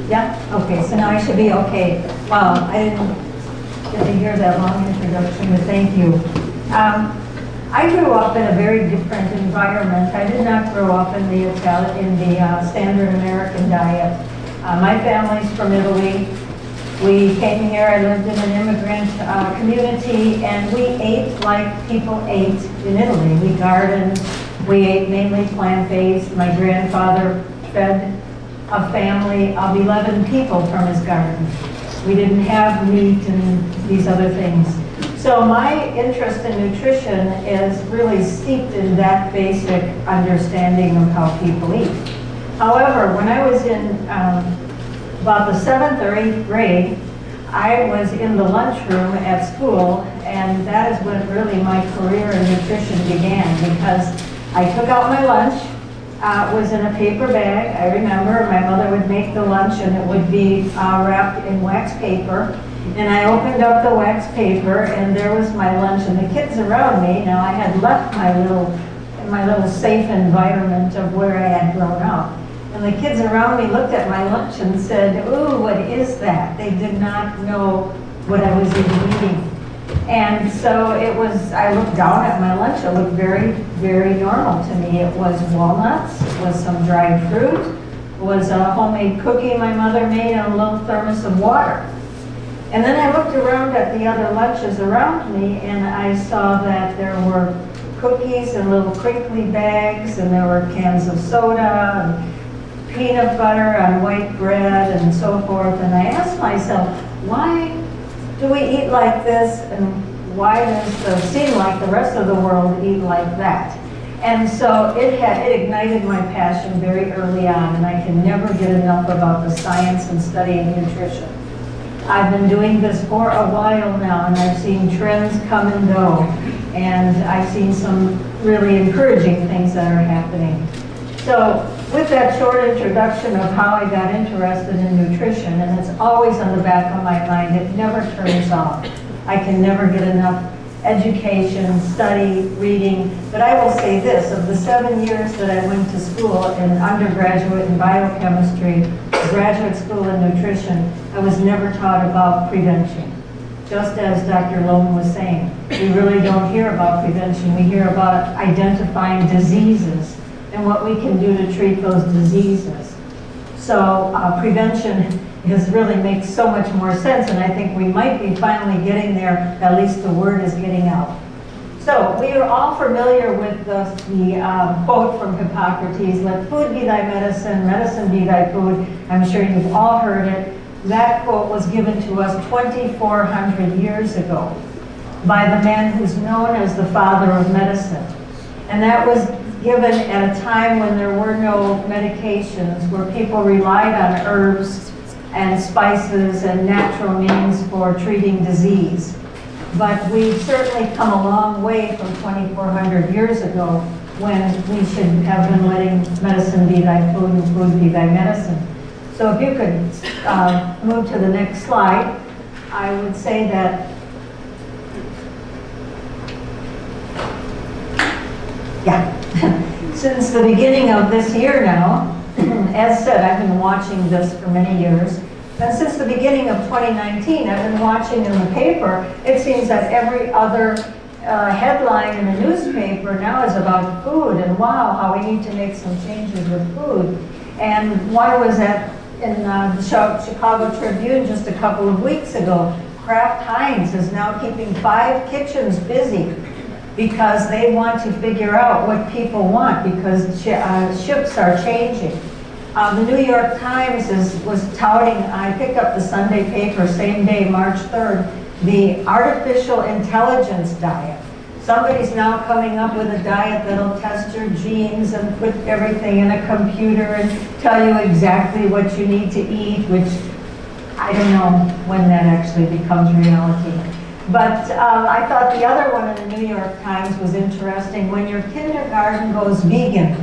Yeah? Okay, so now I should be okay. Wow, I didn't get to hear that long introduction, but thank you. I grew up in a very different environment. I did not grow up in the standard American diet. My family's from Italy. We came here, I lived in an immigrant community, and we ate like people ate in Italy. We gardened, we ate mainly plant-based. My grandfather fed a family of 11 people from his garden. We didn't have meat and these other things. So my interest in nutrition is really steeped in that basic understanding of how people eat. However, when I was in about the 7th or 8th grade, I was in the lunchroom at school, and that is when really my career in nutrition began, because I took out my lunch. It was in a paper bag. I remember my mother would make the lunch, and it would be wrapped in wax paper. And I opened up the wax paper, and there was my lunch, and the kids around me. Now I had left my little safe environment of where I had grown up. And the kids around me looked at my lunch and said, "Ooh, what is that?" They did not know what I was even eating. And so it was, I looked down at my lunch, it looked very, very normal to me. It was walnuts, it was some dried fruit, it was a homemade cookie my mother made and a little thermos of water. And then I looked around at the other lunches around me, and I saw that there were cookies in little crinkly bags, and there were cans of soda, and peanut butter on white bread, and so forth. And I asked myself, why do we eat like this, and why does it seem like the rest of the world eat like that? And so it ignited my passion very early on, and I can never get enough about the science and studying nutrition. I've been doing this for a while now, and I've seen trends come and go, and I've seen some really encouraging things that are happening. So with that short introduction of how I got interested in nutrition, and it's always on the back of my mind, it never turns off. I can never get enough education, study, reading, but I will say this, of the 7 years that I went to school in undergraduate in biochemistry, graduate school in nutrition, I was never taught about prevention. Just as Dr. Lohm was saying, we really don't hear about prevention. We hear about identifying diseases and what we can do to treat those diseases. So prevention really makes so much more sense, and I think we might be finally getting there, at least the word is getting out. So we are all familiar with the quote from Hippocrates, "Let food be thy medicine, medicine be thy food." I'm sure you've all heard it. That quote was given to us 2,400 years ago by the man who's known as the father of medicine. And that was given at a time when there were no medications, where people relied on herbs and spices and natural means for treating disease. But we've certainly come a long way from 2,400 years ago, when we should have been letting medicine be thy food and food be thy medicine. So if you could move to the next slide, I would say that since the beginning of this year now, as said, I've been watching this for many years, and since the beginning of 2019, I've been watching in the paper, it seems that every other headline in the newspaper now is about food, and wow, how we need to make some changes with food. And one was in the Chicago Tribune just a couple of weeks ago. Kraft Heinz is now keeping 5 kitchens busy because they want to figure out what people want, because ships are changing. The New York Times was touting, I picked up the Sunday paper, same day, March 3rd, the artificial intelligence diet. Somebody's now coming up with a diet that'll test your genes and put everything in a computer and tell you exactly what you need to eat, which I don't know when that actually becomes reality. But I thought the other one in the New York Times was interesting. When your kindergarten goes vegan,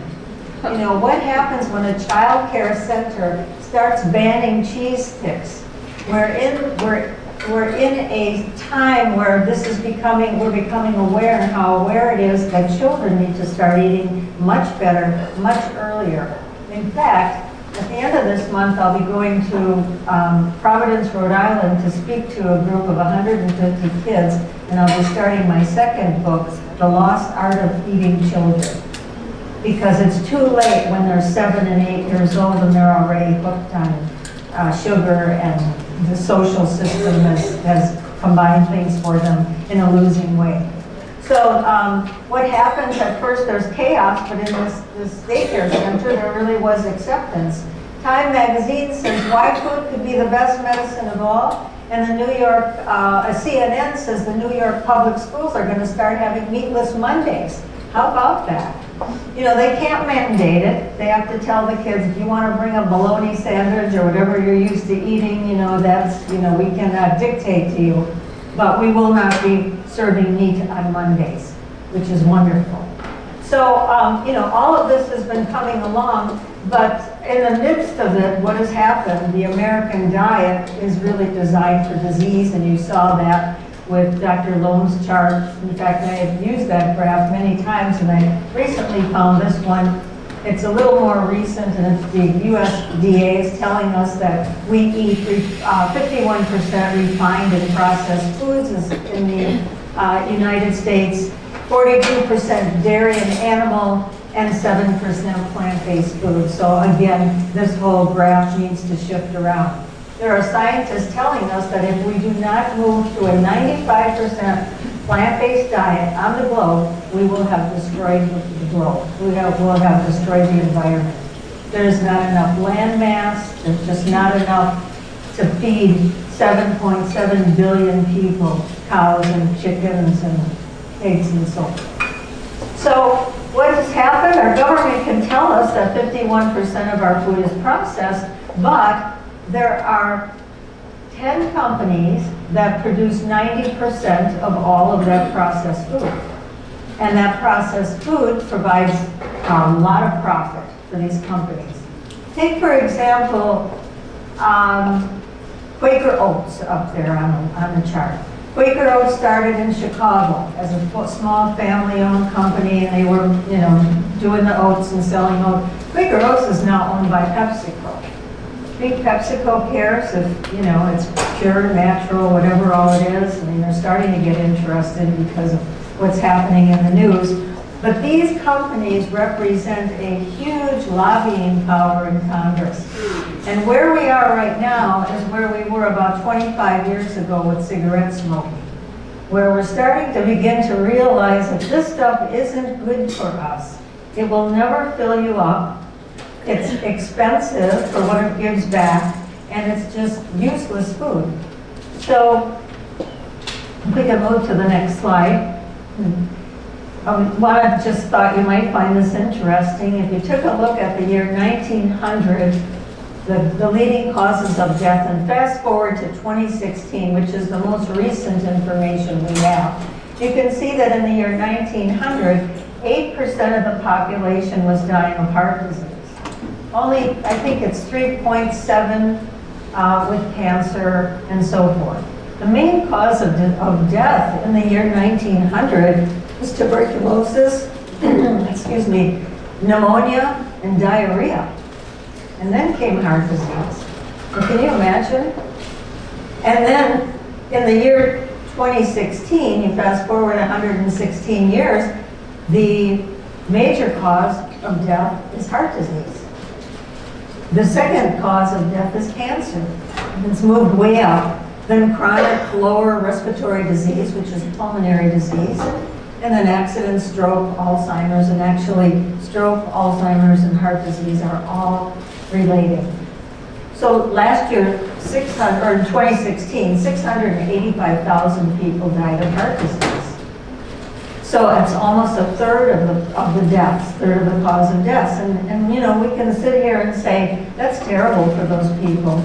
you know, what happens when a child care center starts banning cheese sticks? We're we're in a time where this is we're becoming aware, and how aware it is that children need to start eating much better, much earlier. In fact, at the end of this month, I'll be going to Providence, Rhode Island to speak to a group of 150 kids, and I'll be starting my second book, The Lost Art of Eating Children. Because it's too late when they're 7 and 8 years old and they're already hooked on sugar, and the social system has combined things for them in a losing way. So what happens at first, there's chaos, but in this daycare center, there really was acceptance. Time magazine says why food could be the best medicine of all, and the New York, CNN says the New York public schools are going to start having meatless Mondays. How about that? You know, they can't mandate it. They have to tell the kids, if you want to bring a bologna sandwich or whatever you're used to eating, you know, that's, you know, we cannot dictate to you. But we will not be serving meat on Mondays, which is wonderful. So, you know, all of this has been coming along, but in the midst of it, what has happened, the American diet is really designed for disease, and you saw that with Dr. Lohn's chart. In fact, I have used that graph many times, and I recently found this one. It's a little more recent, and it's the USDA is telling us that we eat 51% refined and processed foods in the United States, 42% dairy and animal, and 7% plant-based foods. So again, this whole graph needs to shift around. There are scientists telling us that if we do not move to a 95% plant-based diet on the globe, we will have destroyed the globe. We will have destroyed the environment. There's not enough land mass. There's just not enough to feed 7.7 billion people, cows and chickens and pigs and so forth. So what has happened? Our government can tell us that 51% of our food is processed, but there are 10 companies that produce 90% of all of that processed food. And that processed food provides a lot of profit for these companies. Take, for example, Quaker Oats up there on the chart. Quaker Oats started in Chicago as a small family-owned company, and they were, you know, doing the oats and selling oats. Quaker Oats is now owned by PepsiCo. Big PepsiCo cares if, you know, it's pure, natural, whatever all it is. I mean, they're starting to get interested because of what's happening in the news. But these companies represent a huge lobbying power in Congress. And where we are right now is where we were about 25 years ago with cigarette smoking, where we're starting to begin to realize that this stuff isn't good for us. It will never fill you up. It's expensive for what it gives back, and it's just useless food. So, if we can move to the next slide. I just thought you might find this interesting. If you took a look at the year 1900, the leading causes of death, and fast forward to 2016, which is the most recent information we have, you can see that in the year 1900, 8% of the population was dying of heart disease. Only, I think it's 3.7 with cancer and so forth. The main cause of death in the year 1900 was tuberculosis, excuse me, pneumonia, and diarrhea. And then came heart disease. Can you imagine? And then in the year 2016, you fast forward 116 years, the major cause of death is heart disease. The second cause of death is cancer. It's moved way up. Then chronic lower respiratory disease, which is pulmonary disease. And then accident, stroke, Alzheimer's, and actually stroke, Alzheimer's, and heart disease are all related. So last year, in 2016, 685,000 people died of heart disease. So it's almost a third of the deaths, third of the cause of deaths. And you know, we can sit here and say, that's terrible for those people.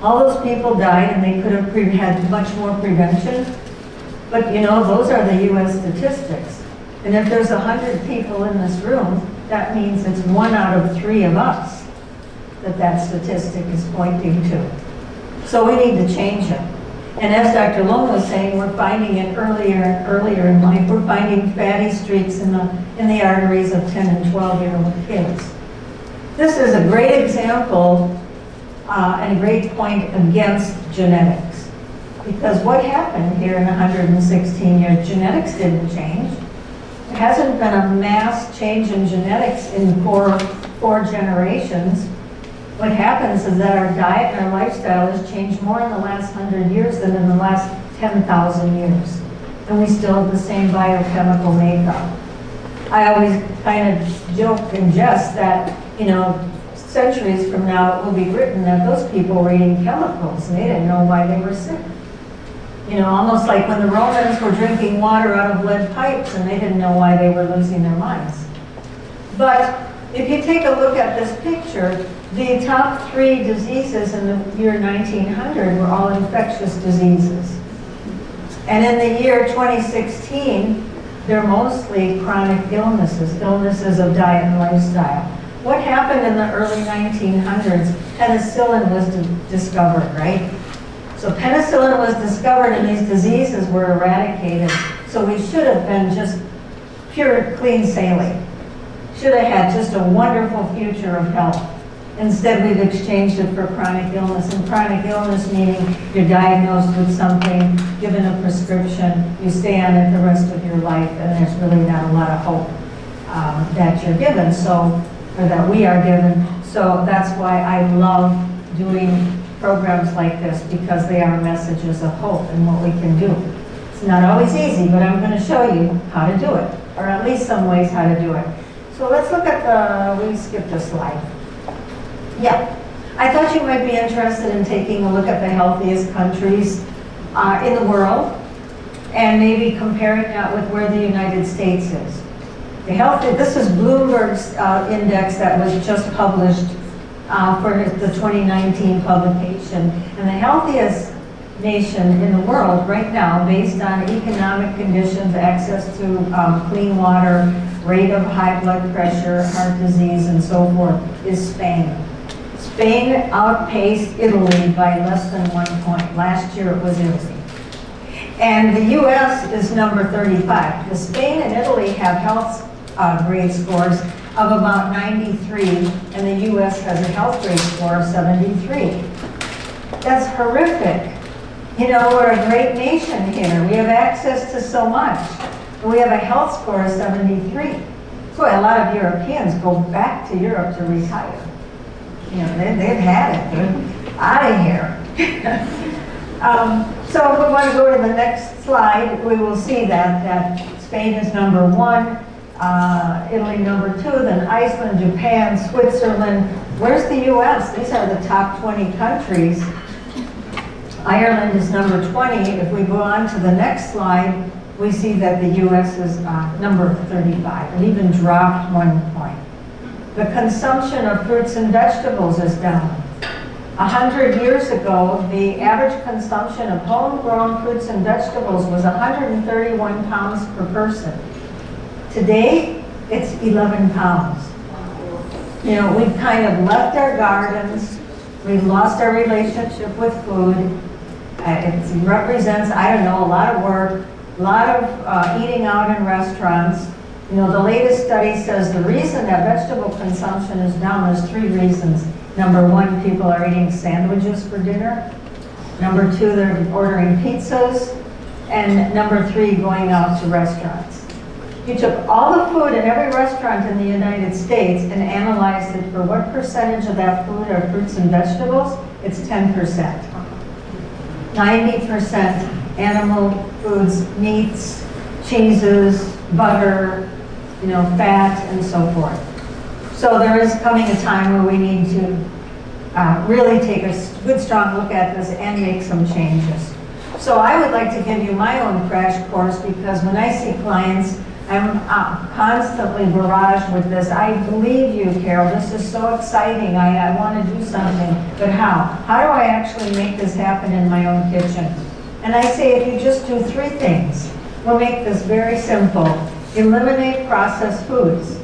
All those people died and they could have had much more prevention. But you know, those are the US statistics. And if there's 100 people in this room, that means it's 1 out of 3 of us that statistic is pointing to. So we need to change it. And as Dr. Lone was saying, we're finding it earlier and earlier in life. We're finding fatty streaks in the arteries of 10 and 12-year-old kids. This is a great example and a great point against genetics. Because what happened here in 116 years, genetics didn't change. There hasn't been a mass change in genetics in four generations. What happens is that our diet and our lifestyle has changed more in the last 100 years than in the last 10,000 years. And we still have the same biochemical makeup. I always kind of joke and jest that, centuries from now it will be written that those people were eating chemicals and they didn't know why they were sick. Almost like when the Romans were drinking water out of lead pipes and they didn't know why they were losing their minds. But if you take a look at this picture, the top 3 diseases in the year 1900 were all infectious diseases. And in the year 2016, they're mostly chronic illnesses of diet and lifestyle. What happened in the early 1900s? Penicillin was discovered, right? So penicillin was discovered and these diseases were eradicated. So we should have been just pure, clean sailing. Should have had just a wonderful future of health. Instead, we've exchanged it for chronic illness. And chronic illness meaning you're diagnosed with something, given a prescription, you stay on it the rest of your life, and there's really not a lot of hope that you're given, or that we are given. So that's why I love doing programs like this, because they are messages of hope and what we can do. It's not always easy, but I'm going to show you how to do it, or at least some ways how to do it. So let's look at we skipped a slide. Yeah, I thought you might be interested in taking a look at the healthiest countries in the world and maybe comparing that with where the United States is. This is Bloomberg's index that was just published for the 2019 publication. And the healthiest nation in the world right now, based on economic conditions, access to clean water, rate of high blood pressure, heart disease, and so forth, is Spain. Spain outpaced Italy by less than 1 point. Last year it was Italy. And the US is number 35. Spain and Italy have health grade scores of about 93, and the US has a health grade score of 73. That's horrific. We're a great nation here. We have access to so much. And we have a health score of 73. That's why a lot of Europeans go back to Europe to retire. They've had it. They're out of here. So if we want to go to the next slide, we will see that Spain is number 1, Italy number 2, then Iceland, Japan, Switzerland. Where's the US? These are the top 20 countries. Ireland is number 20. If we go on to the next slide, we see that the US is number 35. It even dropped 1 point. The consumption of fruits and vegetables is down. 100 years ago, the average consumption of homegrown fruits and vegetables was 131 pounds per person. Today, it's 11 pounds. We've kind of left our gardens. We've lost our relationship with food. It represents, a lot of work, a lot of eating out in restaurants. The latest study says the reason that vegetable consumption is down is 3 reasons. Number 1, people are eating sandwiches for dinner. Number 2, they're ordering pizzas. And number 3, going out to restaurants. You took all the food in every restaurant in the United States and analyzed it for what percentage of that food are fruits and vegetables. It's 10%. 90% animal foods, meats, cheeses, butter, fat, and so forth. So there is coming a time where we need to really take a good, strong look at this and make some changes. So I would like to give you my own crash course, because when I see clients, I'm constantly barraged with this. I believe you, Carol. This is so exciting. I want to do something. But how? How do I actually make this happen in my own kitchen? And I say, if you just do 3 things, we'll make this very simple. Eliminate processed foods.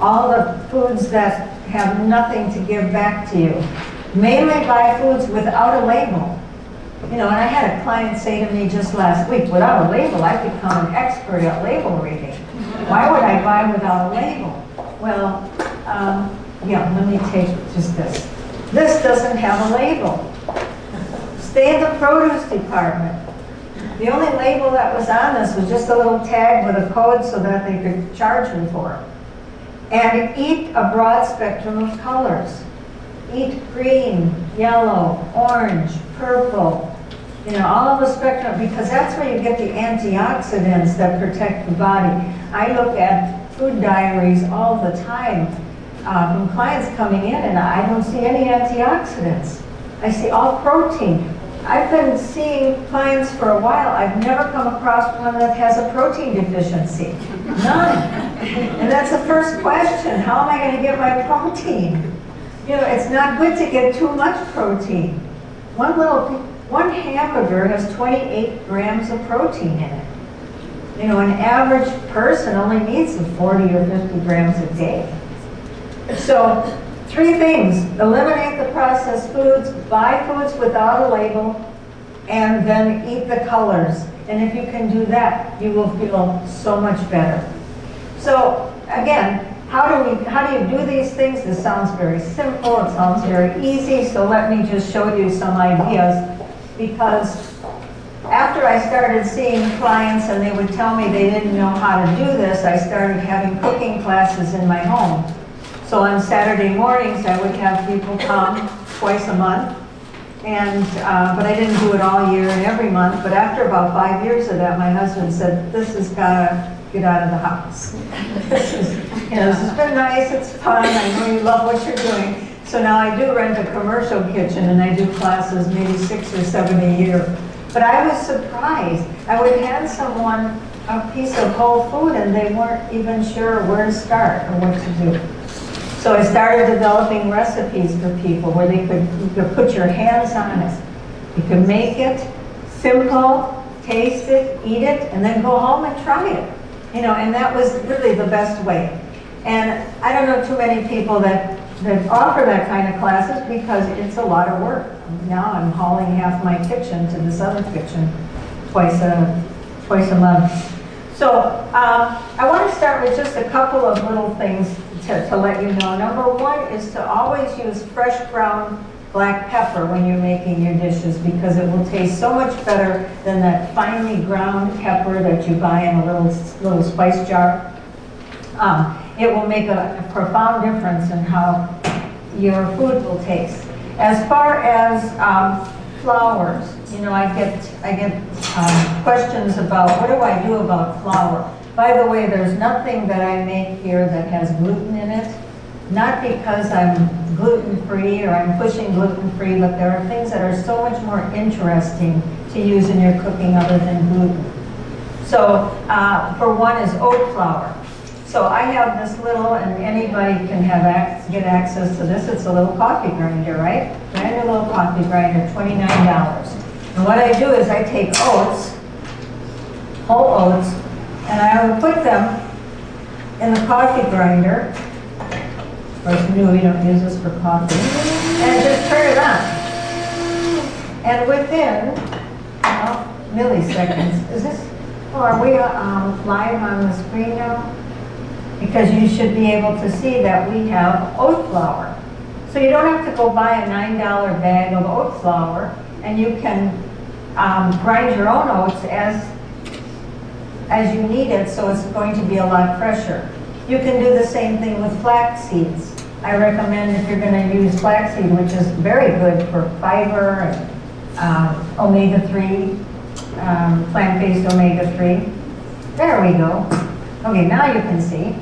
All the foods that have nothing to give back to you. Mainly buy foods without a label. You know, and I had a client say to me just last week, without a label, I've become an expert at label reading. Why would I buy without a label? Well, yeah, let me take just this. This doesn't have a label. Stay in the produce department. The only label that was on this was just a little tag with a code so that they could charge me for it. And eat a broad spectrum of colors. Eat green, yellow, orange, purple, you know, all of the spectrum, because that's where you get the antioxidants that protect the body. I look at food diaries all the time from clients coming in, and I don't see any antioxidants. I see all protein. I've been seeing clients for a while. I've never come across one that has a protein deficiency. None. And that's the first question. How am I going to get my protein? You know, it's not good to get too much protein. One hamburger has 28 grams of protein in it. You know, an average person only needs 40 or 50 grams a day. So, 3 things: eliminate the processed foods, buy foods without a label, and then eat the colors. And if you can do that, you will feel so much better. So, again, how do you do these things? This sounds very simple, it sounds very easy, so let me just show you some ideas. Because after I started seeing clients and they would tell me they didn't know how to do this, I started having cooking classes in my home. So on Saturday mornings, I would have people come twice a month, and but I didn't do it all year and every month. But after about 5 years of that, my husband said, "This has got to get out of the house. This has been nice, it's fun, I know you love what you're doing." So now I do rent a commercial kitchen, and I do classes maybe 6 or 7 a year. But I was surprised. I would hand someone a piece of whole food, and they weren't even sure where to start or what to do. So I started developing recipes for people where you could put your hands on it. You could make it simple, taste it, eat it, and then go home and try it. You know, and that was really the best way. And I don't know too many people that offer that kind of classes because it's a lot of work. Now I'm hauling half my kitchen to this other kitchen twice a month. So I want to start with just a couple of little things to let you know. Number 1 is to always use fresh ground black pepper when you're making your dishes, because it will taste so much better than that finely ground pepper that you buy in a little spice jar. It will make a profound difference in how your food will taste. As far as flours, you know, I get questions about what do I do about flour. By the way, there's nothing that I make here that has gluten in it. Not because I'm gluten-free or I'm pushing gluten-free, but there are things that are so much more interesting to use in your cooking other than gluten. So, for one is oat flour. So I have this little, and anybody can get access to this. It's a little coffee grinder, right? Brand new little coffee grinder, $29. And what I do is I take oats, whole oats, and I will put them in the coffee grinder. Of course, we don't use this for coffee. And just turn it on. And within milliseconds, are we live on the screen now? Because you should be able to see that we have oat flour. So you don't have to go buy a $9 bag of oat flour, and you can grind your own oats as you need it, so it's going to be a lot fresher. You can do the same thing with flax seeds. I recommend if you're going to use flaxseed, which is very good for fiber and omega-3, plant-based omega-3. There we go. Okay, now you can see.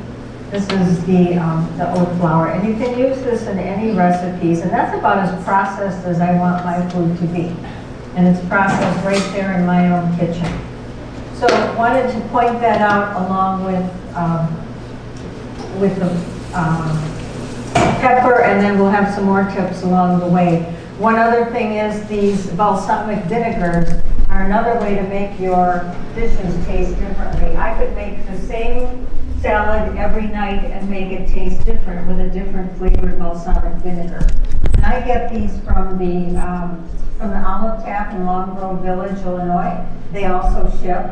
This is the oat flour, and you can use this in any recipes, and that's about as processed as I want my food to be. And it's processed right there in my own kitchen. So I wanted to point that out along with the pepper, and then we'll have some more tips along the way. One other thing is these balsamic vinegars are another way to make your dishes taste differently. I could make the same salad every night and make it taste different with a different flavored balsamic vinegar. And I get these from the Olive Tap in Long Grove Village, Illinois. They also ship.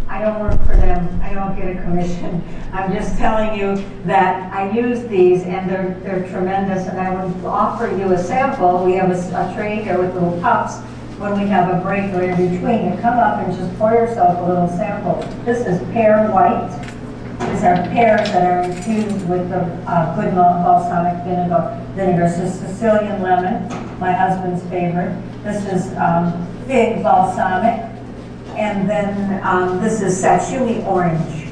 I don't work for them. I don't get a commission. I'm just telling you that I use these and they're tremendous, and I would offer you a sample. We have a tray here with little cups when we have a break or in between. You come up and just pour yourself a little sample. This is pear white. These are pears that are infused with the good balsamic vinegar. This is Sicilian lemon, my husband's favorite. This is fig balsamic. And then this is sashimi orange.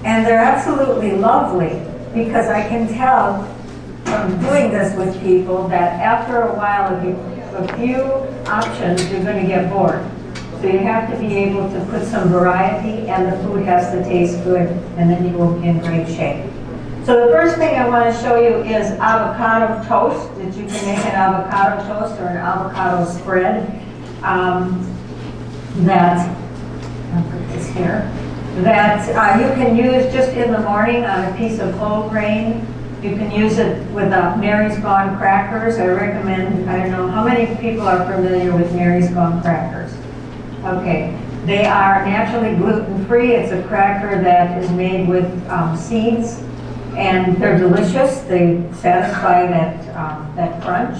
And they're absolutely lovely because I can tell from doing this with people that after a while, if you have a few options, you're going to get bored. So you have to be able to put some variety, and the food has to taste good, and then you will be in great shape. So the first thing I want to show you is avocado toast, that you can make an avocado toast or an avocado spread. I'll put this here, that you can use just in the morning on a piece of whole grain. You can use it with Mary's Gone crackers. I recommend, I don't know, how many people are familiar with Mary's Gone crackers? Okay, they are naturally gluten-free. It's a cracker that is made with seeds, and they're delicious. They satisfy that crunch.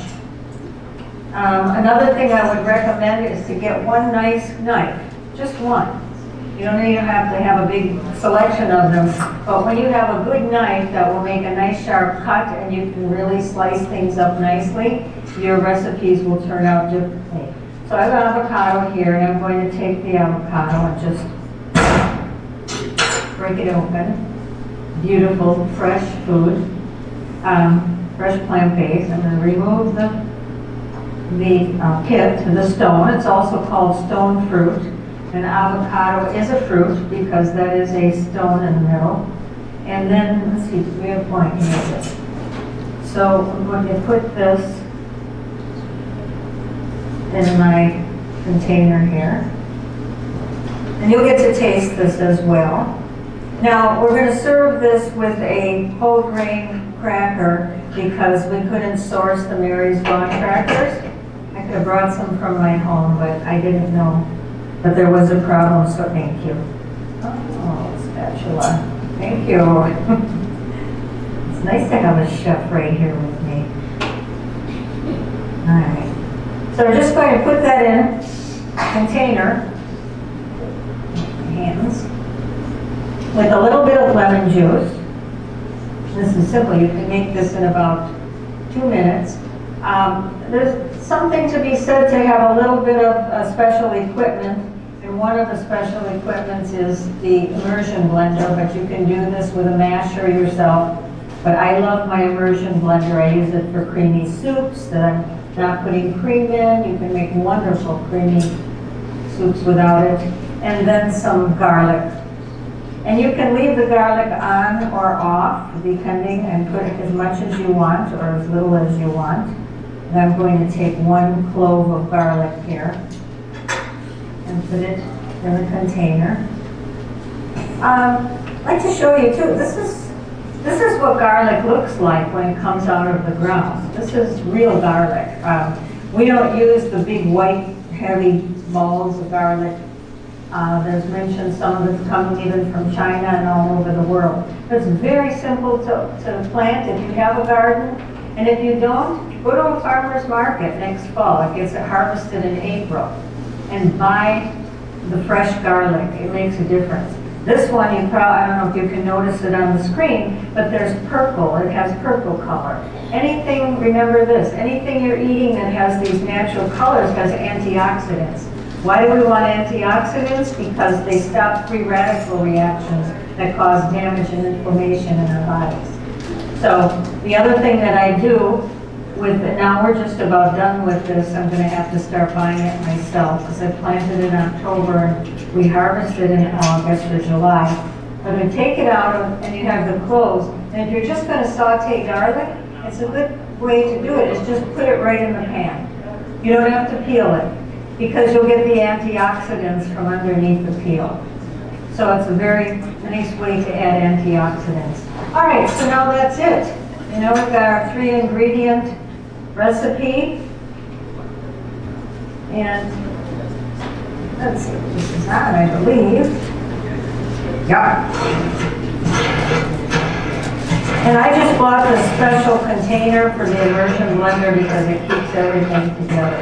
Another thing I would recommend is to get one nice knife. Just one. You don't even have to have a big selection of them, but when you have a good knife that will make a nice sharp cut and you can really slice things up nicely, your recipes will turn out differently. So I have avocado here, and I'm going to take the avocado and just break it open. Beautiful, fresh food, fresh plant-based. I'm going to remove the pit, the stone. It's also called stone fruit. And avocado is a fruit because that is a stone in the middle. And then, let's see, we have one here. So I'm going to put this in my container here. And you'll get to taste this as well. Now, we're going to serve this with a whole grain cracker because we couldn't source the Mary's Gone crackers. I could have brought some from my home, but I didn't know. But there was a problem, so thank you. Oh, spatula. Thank you. It's nice to have a chef right here with me. All right. So we're just going to put that in a container, hands, with a little bit of lemon juice. This is simple. You can make this in about 2 minutes. There's something to be said to have a little bit of special equipment, and one of the special equipments is the immersion blender, but you can do this with a masher yourself. But I love my immersion blender. I use it for creamy soups that I'm not putting cream in. You can make wonderful creamy soups without it. And then some garlic. And you can leave the garlic on or off, depending, and put as much as you want or as little as you want. And I'm going to take 1 clove of garlic here and put it in the container. I'd like to show you too, this is what garlic looks like when it comes out of the ground. This is real garlic. We don't use the big white heavy balls of garlic. There's mentioned some that's coming even from China and all over the world. It's very simple to plant if you have a garden. And if you don't, go to a farmer's market next fall. It gets harvested in April. And buy the fresh garlic. It makes a difference. This one, I don't know if you can notice it on the screen, but there's purple. It has purple color. Anything, remember this, anything you're eating that has these natural colors has antioxidants. Why do we want antioxidants? Because they stop free radical reactions that cause damage and inflammation in our bodies. So the other thing that I do with it, now we're just about done with this, I'm going to have to start buying it myself because I planted it in October and we harvested in August or July. But we take it out and you have the cloves. And if you're just going to saute garlic, it's a good way to do it is just put it right in the pan. You don't have to peel it because you'll get the antioxidants from underneath the peel. So it's a very nice way to add antioxidants. All right, so now that's it. You know, we've got our 3-ingredient recipe. And let's see what this is on, I believe. Yeah. And I just bought the special container for the immersion blender because it keeps everything together.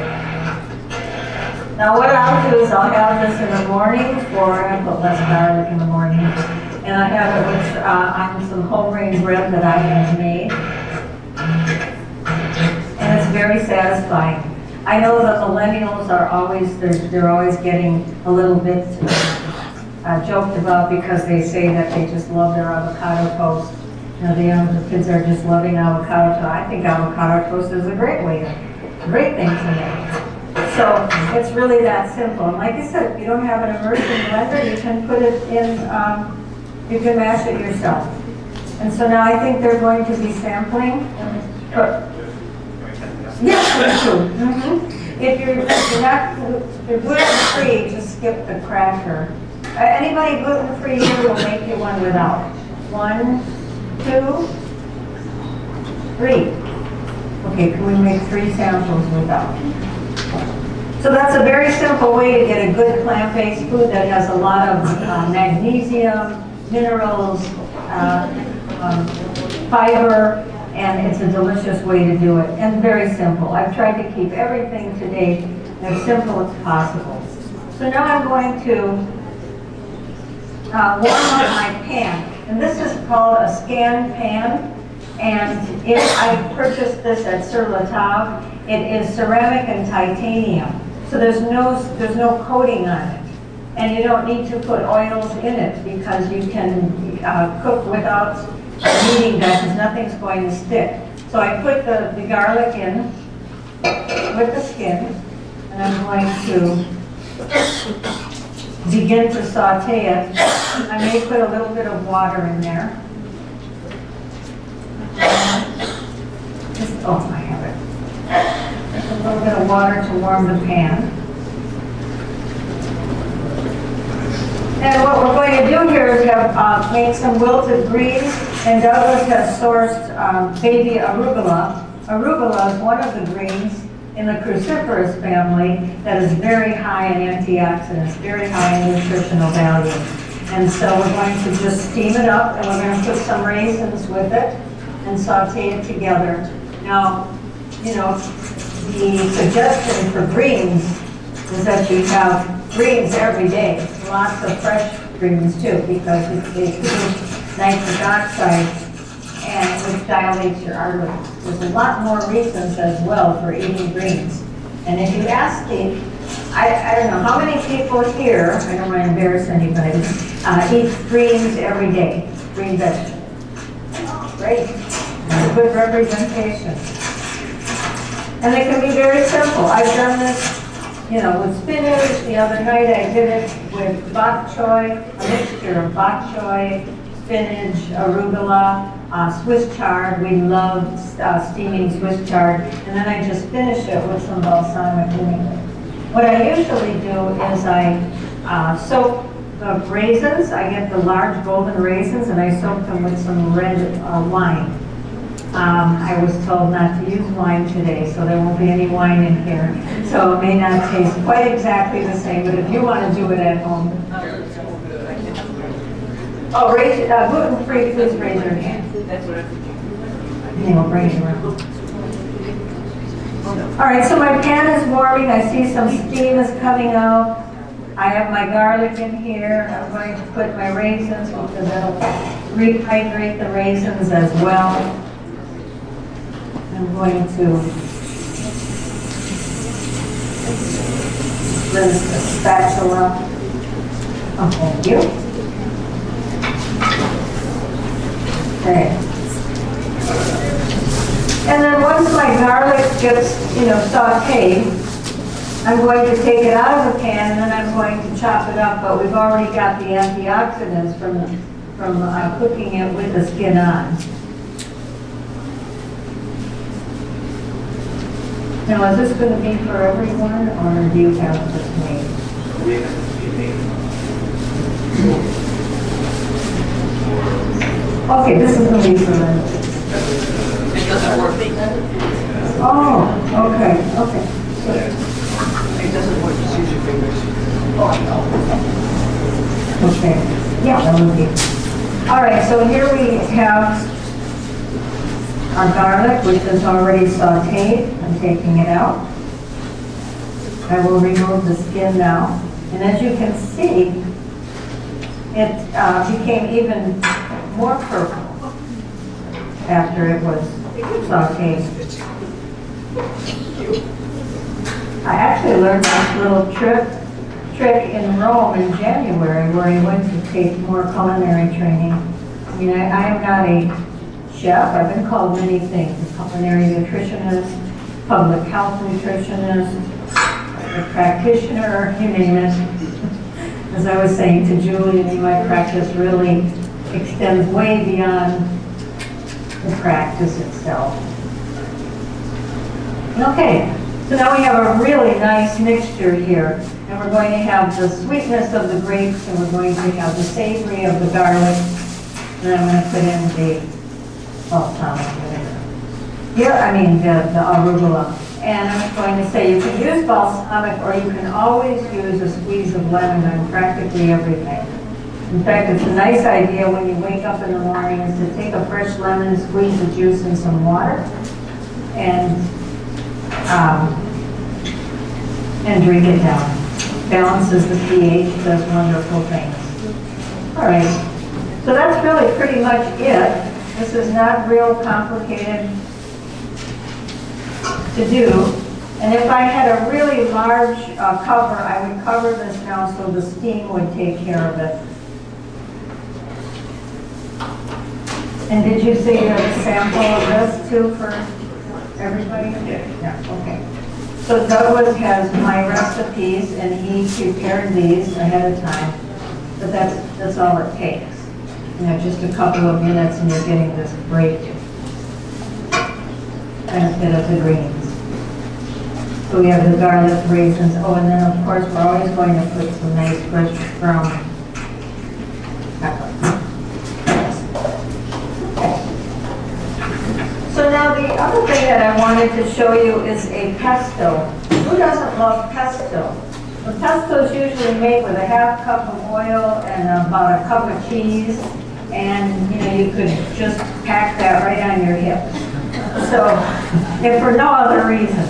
Now what I'll do is I'll have this in the morning, or I put less garlic in the morning, and I have it with, on some whole grain bread that I have made. And it's very satisfying. I know the millennials are always, they're always getting a little bit joked about because they say that they just love their avocado toast. You know, the younger kids are just loving avocado toast. I think avocado toast is a great thing to make. So it's really that simple. And like I said, if you don't have an immersion blender, you can put it in, you can mash it yourself. And so now I think they're going to be sampling. Yes, If you're gluten-free, just skip the cracker. Anybody gluten-free here will make you one without. 1, 2, 3. Okay, can we make 3 samples without? So that's a very simple way to get a good plant-based food that has a lot of magnesium, minerals, fiber, and it's a delicious way to do it, and very simple. I've tried to keep everything today as simple as possible. So now I'm going to warm up my pan. And this is called a scan pan. And I purchased this at Sur La Table. It is ceramic and titanium. So there's no coating on it. And you don't need to put oils in it because you can cook without needing that because nothing's going to stick. So I put the garlic in with the skin, and I'm going to begin to saute it. I may put a little bit of water in there. I have it. Just a little bit of water to warm the pan. And what we're going to do here is have made some wilted greens, and Douglas has sourced baby arugula. Arugula is one of the greens in the cruciferous family that is very high in antioxidants, very high in nutritional value. And so we're going to just steam it up, and we're going to put some raisins with it and saute it together. Now, you know, the suggestion for greens is that you have greens every day, lots of fresh greens too, because they produce nitric oxide, and which dilates your arteries. There's a lot more reasons as well for eating greens. And if you ask me, I don't know, how many people here, I don't want to embarrass anybody, eat greens every day, green vegetables? Great, good representation. And they can be very simple. I've done this, you know, with spinach. The other night I did it with bok choy, a mixture of bok choy, spinach, arugula, Swiss chard. We love steaming Swiss chard. And then I just finish it with some balsamic vinegar. What I usually do is I soak the raisins. I get the large golden raisins and I soak them with some red wine. I was told not to use wine today, so there won't be any wine in here. So it may not taste quite exactly the same, but if you want to do it at home. Oh, gluten-free, please raise your hand. And we'll bring it around. All right, so my pan is warming. I see some steam is coming out. I have my garlic in here. I'm going to put my raisins because that'll rehydrate the raisins as well. I'm going to rinse the spatula. Oh, thank you. Okay. And then once my garlic gets, sauteed, I'm going to take it out of the pan and then I'm going to chop it up. But we've already got the antioxidants from cooking it with the skin on. Now, is this going to be for everyone, or do you have this made? Okay, this is the leaf then. It doesn't work. Oh, okay, okay. It doesn't work. Just use your fingers. Oh, I know. Okay, yeah, that would be. All right, so here we have our garlic, which is already sauteed. I'm taking it out. I will remove the skin now. And as you can see, it became even more purple after it was sauteed. I actually learned this little trick in Rome in January, where I went to take more culinary training. I mean, I am not a chef. I've been called many things: a culinary nutritionist, public health nutritionist, a practitioner, you name it. As I was saying to Julie, my practice really extends way beyond the practice itself. Okay, so now we have a really nice mixture here. And we're going to have the sweetness of the grapes, and we're going to have the savory of the garlic. And I'm going to put in the balsamic vinegar. Here, I mean the arugula. And I'm going to say you can use balsamic, or you can always use a squeeze of lemon on practically everything. In fact, it's a nice idea when you wake up in the morning is to take a fresh lemon, squeeze the juice in some water, and drink it down. Balances the pH, does wonderful things. All right, so that's really pretty much it. This is not real complicated to do. And if I had a really large cover, I would cover this now so the steam would take care of it. And did you say you have a sample of this too for everybody? Yeah, okay. So Douglas has my recipes, and he prepared these ahead of time. But that's all it takes. You know, just a couple of minutes, and you're getting this great benefit of the greens. So we have the garlic, raisins. Oh, and then of course we're always going to put some nice fresh brown pepper. So now the other thing that I wanted to show you is a pesto. Who doesn't love pesto? The pesto is usually made with a half cup of oil and about a cup of cheese, and you know you could just pack that right on your hip. So, if for no other reason.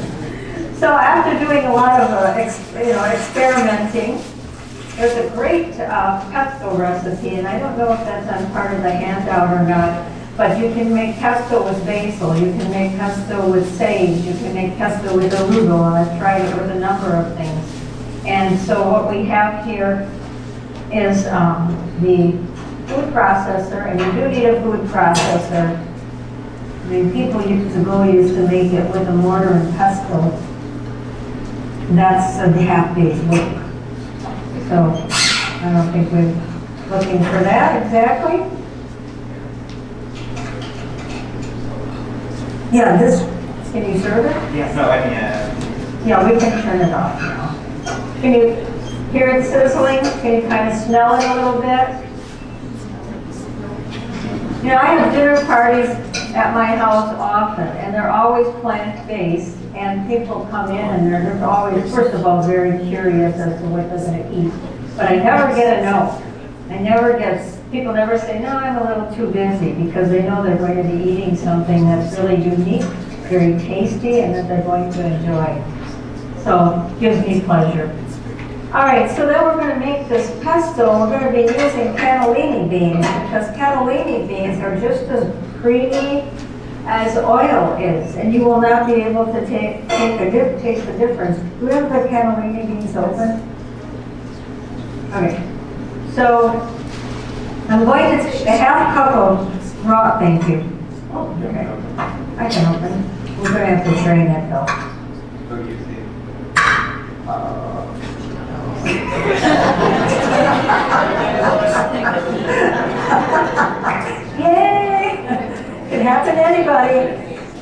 So after doing a lot of experimenting, there's a great pesto recipe, and I don't know if that's on part of the handout or not. But you can make pesto with basil, you can make pesto with sage, you can make pesto with arugula. I've tried it with a number of things. And so what we have here is the food processor, and you do need a food processor. I mean, people used to make it with a mortar and pestle. That's a half day's work. So I don't think we're looking for that exactly. Yeah, this, can you serve it? Yeah, no, I mean, Yeah, we can turn it off now. Can you hear it sizzling? Can you kind of smell it a little bit? You know, I have dinner parties at my house often, and they're always plant-based, and people come in and they're always, first of all, very curious as to what they're going to eat. But I never get a no. People never say, no, I'm a little too busy, because they know they're going to be eating something that's really unique, very tasty, and that they're going to enjoy. So it gives me pleasure. All right, so then we're going to make this pesto. We're going to be using cannellini beans, because cannellini beans are just as creamy as oil is, and you will not be able to taste the difference. Do we have the cannellini beans open? Okay, so I'm going to take a half cup of raw, thank you. Oh, okay. I can open it. We're going to have to strain it though. Yay! Can happen to anybody.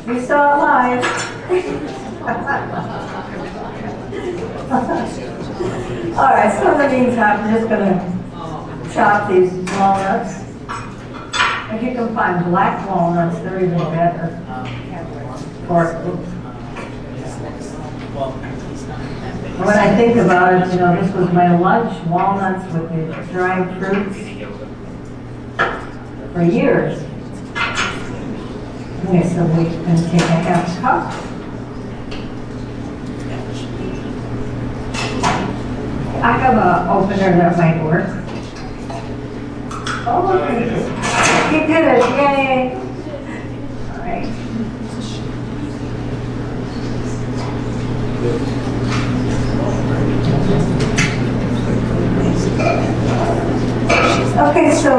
We saw it live. All right, so in the meantime, I'm just going to chop these walnuts. If you can find black walnuts, they're even better. Or, when I think about it, you know, this was my lunch, walnuts with the dried fruits for years. Okay, so we can take a half cup. I have an opener that might work. Oh, he did it, yay! All right. Okay, so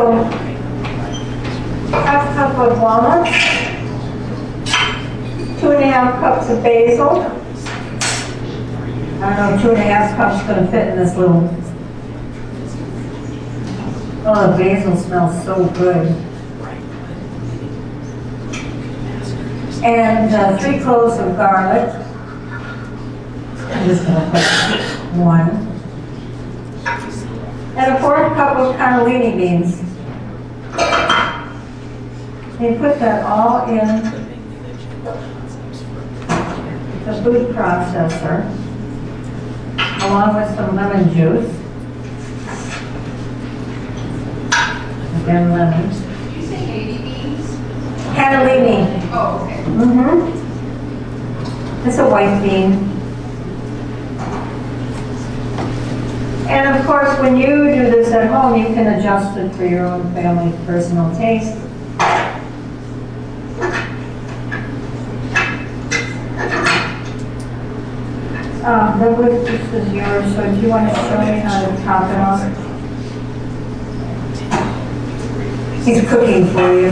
half cup of walnuts, 2.5 cups of basil. I don't know, 2.5 cups going to fit in this little. Oh, the basil smells so good. And 3 cloves of garlic. I'm just going to put 1. And a 1/4 cup of cannellini beans. You put that all in the food processor, along with some lemon juice. Again, lemons. Did you say baby beans? Cannellini. Oh, okay. It's a white bean. And of course, when you do this at home, you can adjust it for your own family's personal taste. This is yours, so do you want to show me how to top it off? He's cooking for you.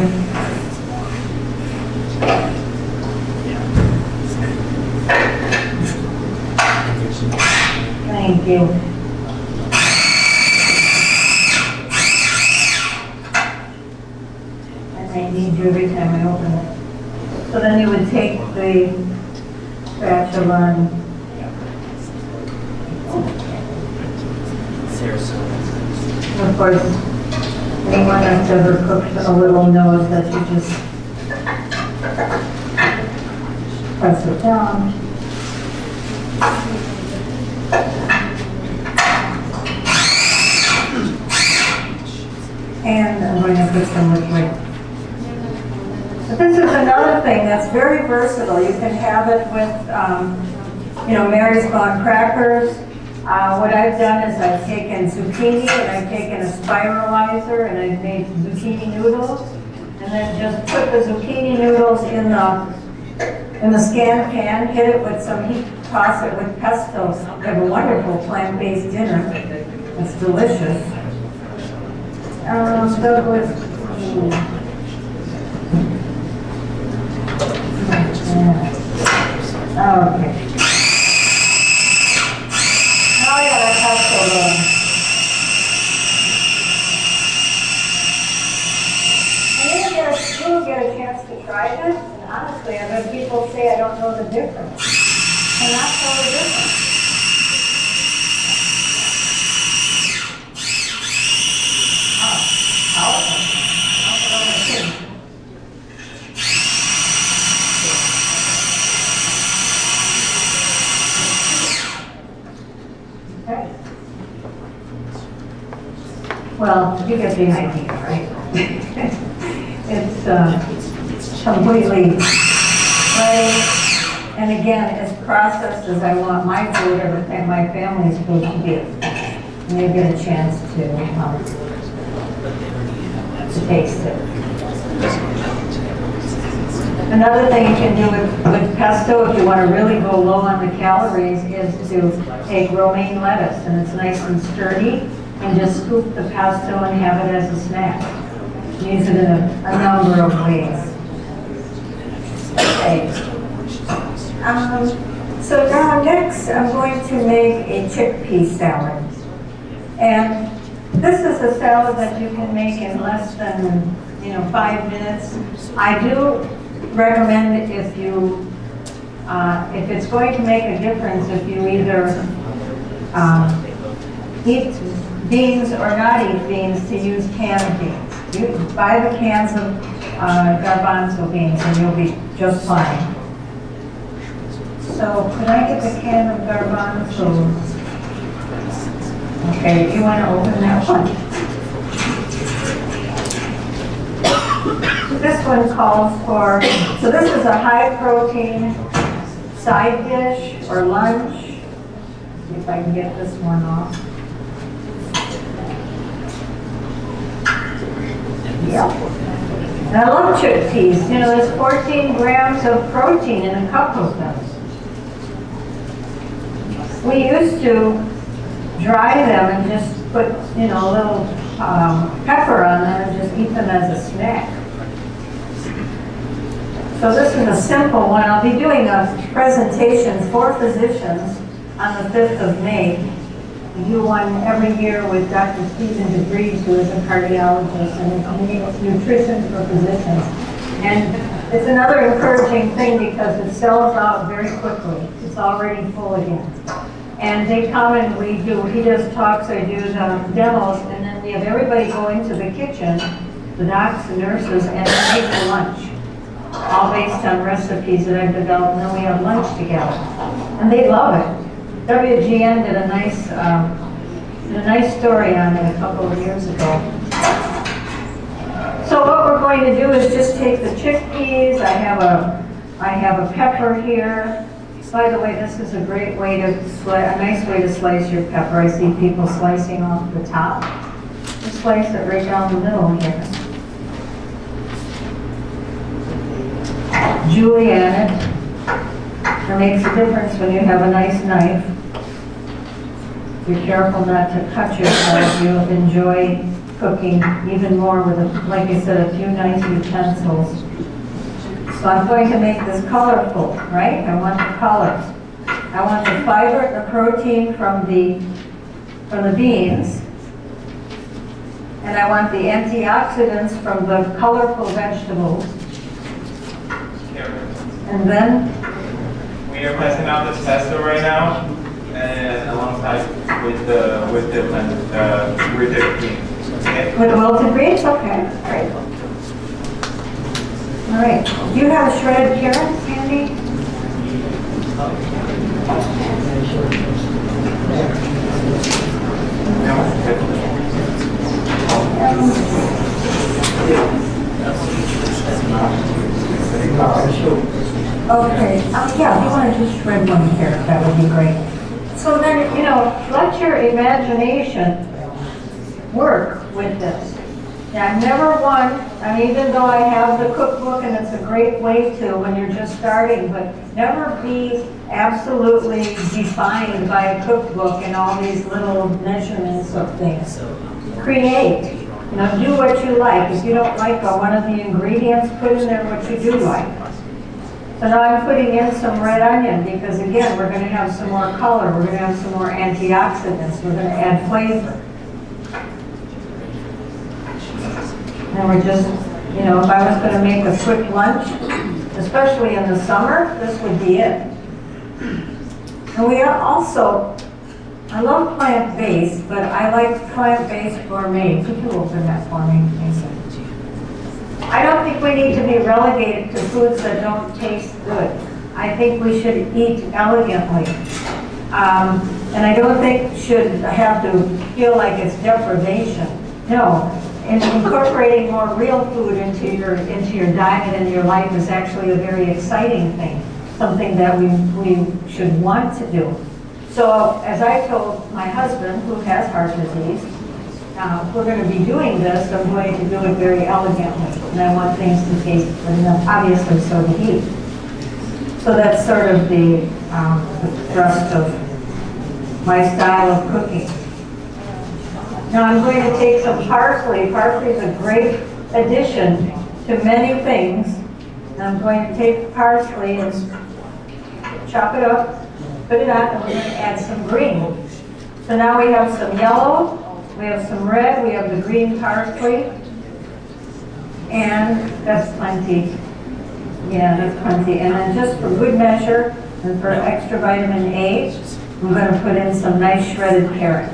Thank you. And I need you every time I open it. So then you would take the spatula and of course, anyone that's ever cooked a little knows that you just press it down. And I'm going to put some liquid. But this is another thing that's very versatile. You can have it with, you know, Mary's Gone crackers. What I've done is I've taken zucchini and I've taken a spiralizer and I've made zucchini noodles, and then just put the zucchini noodles in the scan pan, hit it with some heat, toss it with pesto. We have a wonderful plant-based dinner. It's delicious. Okay. Get a chance to try this, and honestly, I've had people say I don't know the difference. I not know the difference. Oh, powerful. Okay. Well, you get the idea, right? It's completely ready, and again, as processed as I want my food or my family's food to be. And you get a chance to taste it. Another thing you can do with pesto, if you want to really go low on the calories, is to take romaine lettuce, and it's nice and sturdy, and just scoop the pesto and have it as a snack. Use it in a number of ways. Okay. So now next I'm going to make a chickpea salad. And this is a salad that you can make in less than 5 minutes. I do recommend if it's going to make a difference, if you either eat beans or not eat beans, to use canned beans. You buy the cans of garbanzo beans and you'll be just fine. So could I get the can of garbanzo? Okay, you want to open that one? This one calls for, so this is a high protein side dish or lunch. See if I can get this one off. Yep. And I love chickpeas. You know, there's 14 grams of protein in a cup of them. We used to dry them and just put, you know, a little pepper on them and just eat them as a snack. So this is a simple one. I'll be doing a presentation for physicians on the 5th of May. We do one every year with Dr. Stephen DeVries, who is a cardiologist, and it's nutrition for physicians. And it's another encouraging thing because it sells out very quickly. It's already full again. And they come and he does talks, I do the demos, and then we have everybody go into the kitchen, the docs, the nurses, and they make a lunch, all based on recipes that I've developed, and then we have lunch together. And they love it. WGN did a nice story on it a couple of years ago. So what we're going to do is just take the chickpeas. I have a pepper here. By the way, this is a great way to a nice way to slice your pepper. I see people slicing off the top. Just slice it right down the middle here. Julienne it. It makes a difference when you have a nice knife. Be careful not to cut yourself. You'll enjoy cooking even more with, like I said, a few nice utensils. So I'm going to make this colorful, right? I want the colors. I want the fiber, the protein from the beans, and I want the antioxidants from the colorful vegetables. And then we are testing out this pesto right now, and alongside with the beans. Okay. with the wilted greens. Okay, great. All right. Do you have shredded carrots handy? Okay. Yeah, if you want to just shred one carrot, that would be great. So then, you know, let your imagination work with this. Now, never one, I mean, even though I have the cookbook and it's a great way to when you're just starting, but never be absolutely defined by a cookbook and all these little measurements of things. Create. You know, do what you like. If you don't like one of the ingredients, put in there what you do like. So now I'm putting in some red onion because, again, we're going to have some more color. We're going to have some more antioxidants. We're going to add flavor. And we're just, you know, if I was going to make a quick lunch, especially in the summer, this would be it. And we are also, I love plant-based, but I like plant-based gourmet. Could you open that for me, please? I don't think we need to be relegated to foods that don't taste good. I think we should eat elegantly. And I don't think should have to feel like it's deprivation. No. And incorporating more real food into your diet and your life is actually a very exciting thing, something that we should want to do. So as I told my husband, who has heart disease, we're going to be doing this, I'm going to do it very elegantly, and I want things to taste good enough, obviously, so to eat. So that's sort of the thrust of my style of cooking. Now I'm going to take some parsley. Parsley is a great addition to many things. And I'm going to take parsley and chop it up, put it on, and we're going to add some green. So now we have some yellow, we have some red, we have the green parsley, and that's plenty. Yeah, that's plenty. And then just for good measure, and for extra vitamin A, we're going to put in some nice shredded carrot.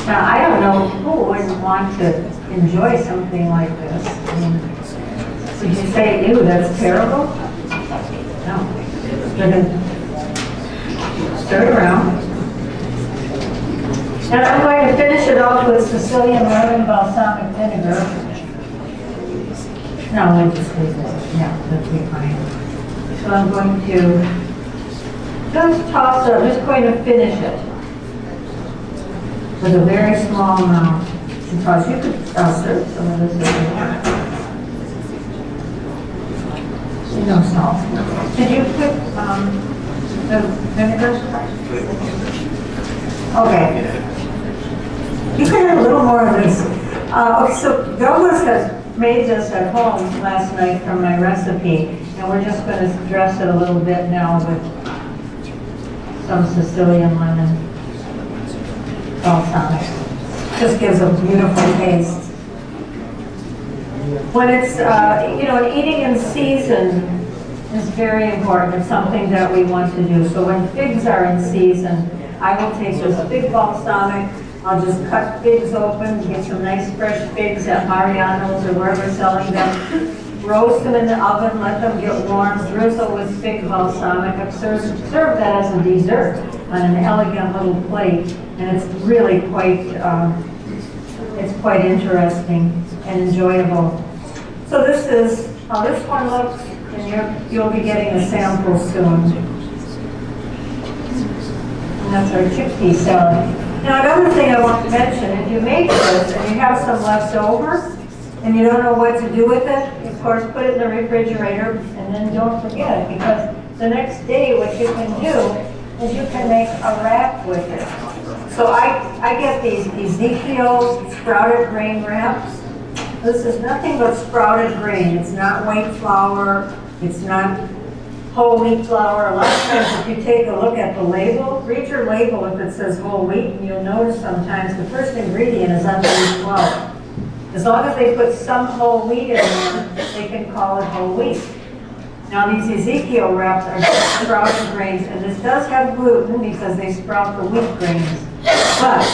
Now, I don't know who wouldn't want to enjoy something like this. I mean, would you say, ew, that's terrible? No. Stir it around. And I'm going to finish it off with Sicilian lemon balsamic vinegar. No, we'll just leave it. Yeah, that'll be fine. So I'm going to just toss it. I'm just going to finish it with a very small amount. Because you could serve some of this if you want. No salt. Did you put the vinegar? Okay. You can have a little more of this. Okay, so Douglas has made this at home last night from my recipe, and we're just going to dress it a little bit now with some Sicilian lemon balsamic. Just gives a beautiful taste. When it's, eating in season is very important. It's something that we want to do. So when figs are in season, I will take this fig balsamic. I'll just cut figs open, get some nice fresh figs at Mariano's or wherever selling them. Roast them in the oven, let them get warm, drizzle with fig balsamic. I've served that as a dessert on an elegant little plate, and it's really it's quite interesting and enjoyable. So this is how this one looks, and you'll be getting a sample soon. And that's our chickpea salad. Now another thing I want to mention, if you make this and you have some left over, and you don't know what to do with it, of course put it in the refrigerator, and then don't forget it, because the next day what you can do is you can make a wrap with it. So I get these Ezekiel sprouted grain wraps. This is nothing but sprouted grain. It's not white flour. It's not whole wheat flour. A lot of times if you take a look at the label, read your label if it says whole wheat, and you'll notice sometimes the first ingredient is unwheat flour. As long as they put some whole wheat in there, they can call it whole wheat. Now these Ezekiel wraps are just sprouted grains, and this does have gluten because they sprout the wheat grains. But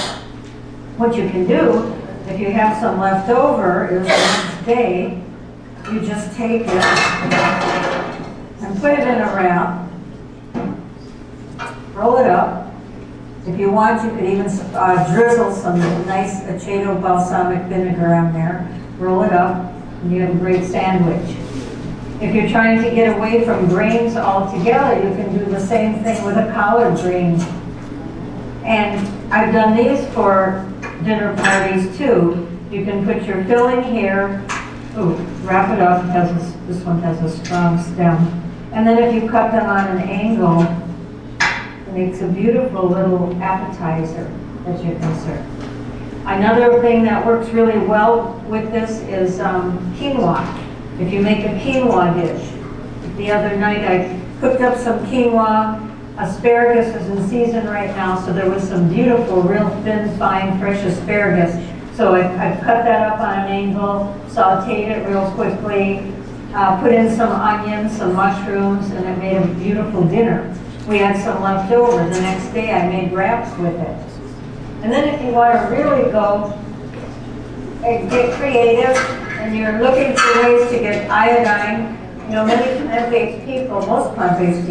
what you can do, if you have some left over, is the next day, you just take it and put it in a wrap, roll it up. If you want, you could even drizzle some nice aceto balsamic vinegar on there, roll it up, and you have a great sandwich. If you're trying to get away from grains altogether, you can do the same thing with a collard green. And I've done these for dinner parties too. You can put your filling here. Ooh, wrap it up. This one has a strong stem. And then if you cut them on an angle, it makes a beautiful little appetizer that you can serve. Another thing that works really well with this is quinoa. If you make a quinoa dish. The other night I cooked up some quinoa. Asparagus is in season right now, so there was some beautiful, real thin, fine, fresh asparagus. So I cut that up on an angle, sauteed it real quickly, put in some onions, some mushrooms, and it made a beautiful dinner. We had some left over. The next day I made wraps with it. And then if you want to really go and get creative, and you're looking for ways to get iodine, many plant-based people, most plant-based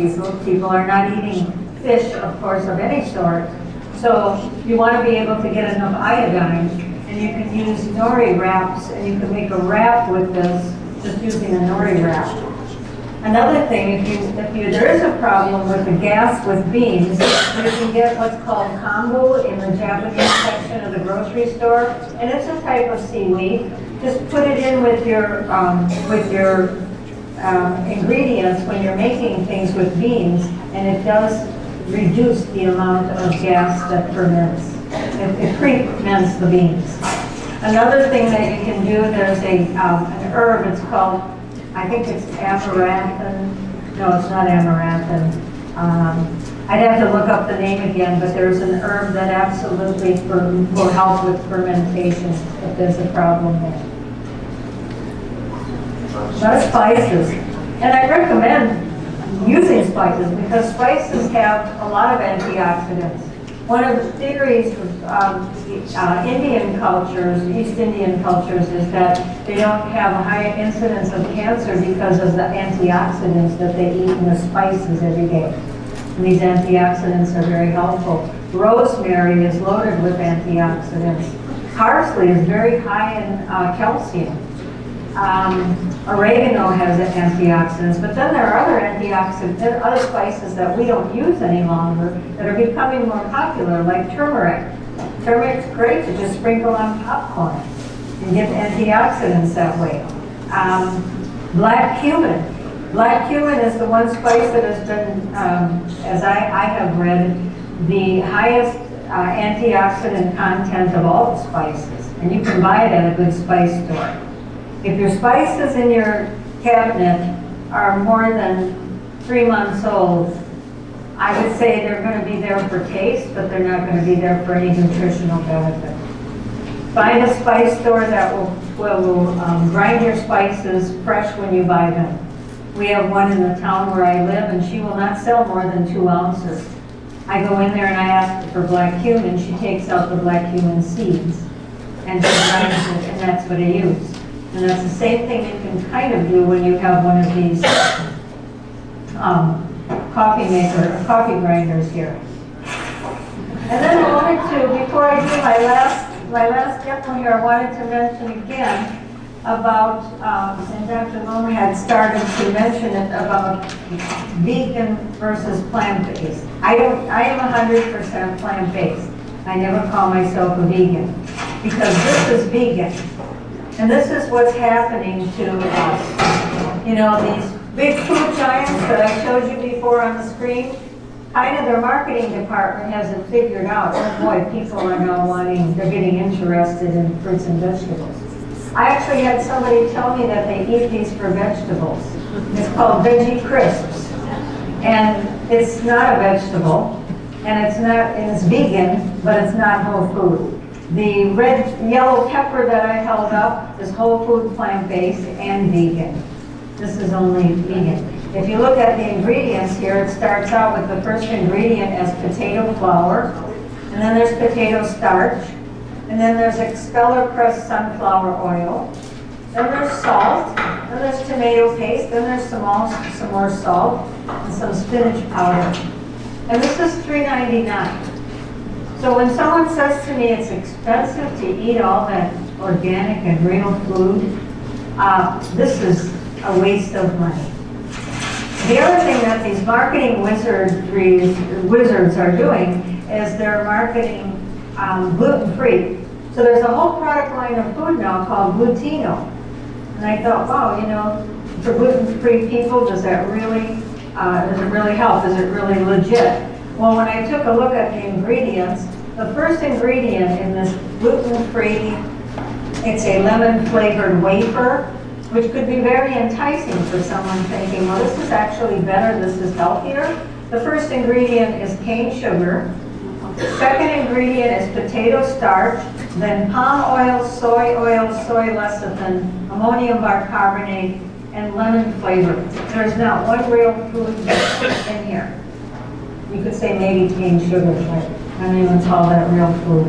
people are not eating fish, of course, of any sort. So you want to be able to get enough iodine, and you can use nori wraps, and you can make a wrap with this just using a nori wrap. Another thing, there is a problem with the gas with beans, you can get what's called kombu in the Japanese section of the grocery store, and it's a type of seaweed. Just put it in with your ingredients when you're making things with beans, and it does reduce the amount of gas that ferments. It ferments the beans. Another thing that you can do, there's an herb, it's called, I think it's amaranthine. No, it's not amaranthine. I'd have to look up the name again, but there's an herb that absolutely will help with fermentation if there's a problem there. Not spices. And I recommend using spices because spices have a lot of antioxidants. One of the theories of Indian cultures, East Indian cultures, is that they don't have a high incidence of cancer because of the antioxidants that they eat in the spices every day. And these antioxidants are very helpful. Rosemary is loaded with antioxidants. Parsley is very high in calcium. Oregano has antioxidants, but then there are other antioxidants, there are other spices that we don't use any longer that are becoming more popular, like turmeric. Turmeric's great to just sprinkle on popcorn and get antioxidants that way. Black cumin. Black cumin is the one spice that has been, as I have read, the highest antioxidant content of all the spices. And you can buy it at a good spice store. If your spices in your cabinet are more than 3 months old, I would say they're going to be there for taste, but they're not going to be there for any nutritional benefit. Find a spice store that will grind your spices fresh when you buy them. We have one in the town where I live, and she will not sell more than 2 ounces. I go in there and I ask her for black cumin. She takes out the black cumin seeds and she grinds it, and that's what I use. And that's the same thing you can kind of do when you have one of these coffee grinders here. And then I wanted to, before I do my last demo here, I wanted to mention again about, and Dr. Moore had started to mention it about vegan versus plant-based. I am 100% plant-based. I never call myself a vegan because this is vegan. And this is what's happening to us. You know, these big food giants that I showed you before on the screen, kind of their marketing department hasn't figured out, oh boy, people are now they're getting interested in fruits and vegetables. I actually had somebody tell me that they eat these for vegetables. It's called veggie crisps. And it's not a vegetable, and it's vegan, but it's not whole food. The yellow pepper that I held up is whole food, plant-based, and vegan. This is only vegan. If you look at the ingredients here, it starts out with the first ingredient as potato flour, and then there's potato starch, and then there's expeller pressed sunflower oil, then there's salt, then there's tomato paste, then there's some more salt, and some spinach powder. And this is $3.99. So when someone says to me it's expensive to eat all that organic and real food, this is a waste of money. The other thing that these marketing wizards are doing is they're marketing gluten-free. So there's a whole product line of food now called Glutino. And I thought, wow, you know, for gluten-free people, does it really help? Is it really legit? Well, when I took a look at the ingredients, the first ingredient in this gluten-free, it's a lemon-flavored wafer, which could be very enticing for someone thinking, well, this is actually better, this is healthier. The first ingredient is cane sugar. The second ingredient is potato starch, then palm oil, soy lecithin, ammonium bicarbonate, and lemon flavor. There's not one real food in here. You could say maybe cane sugar, but I don't even call that real food.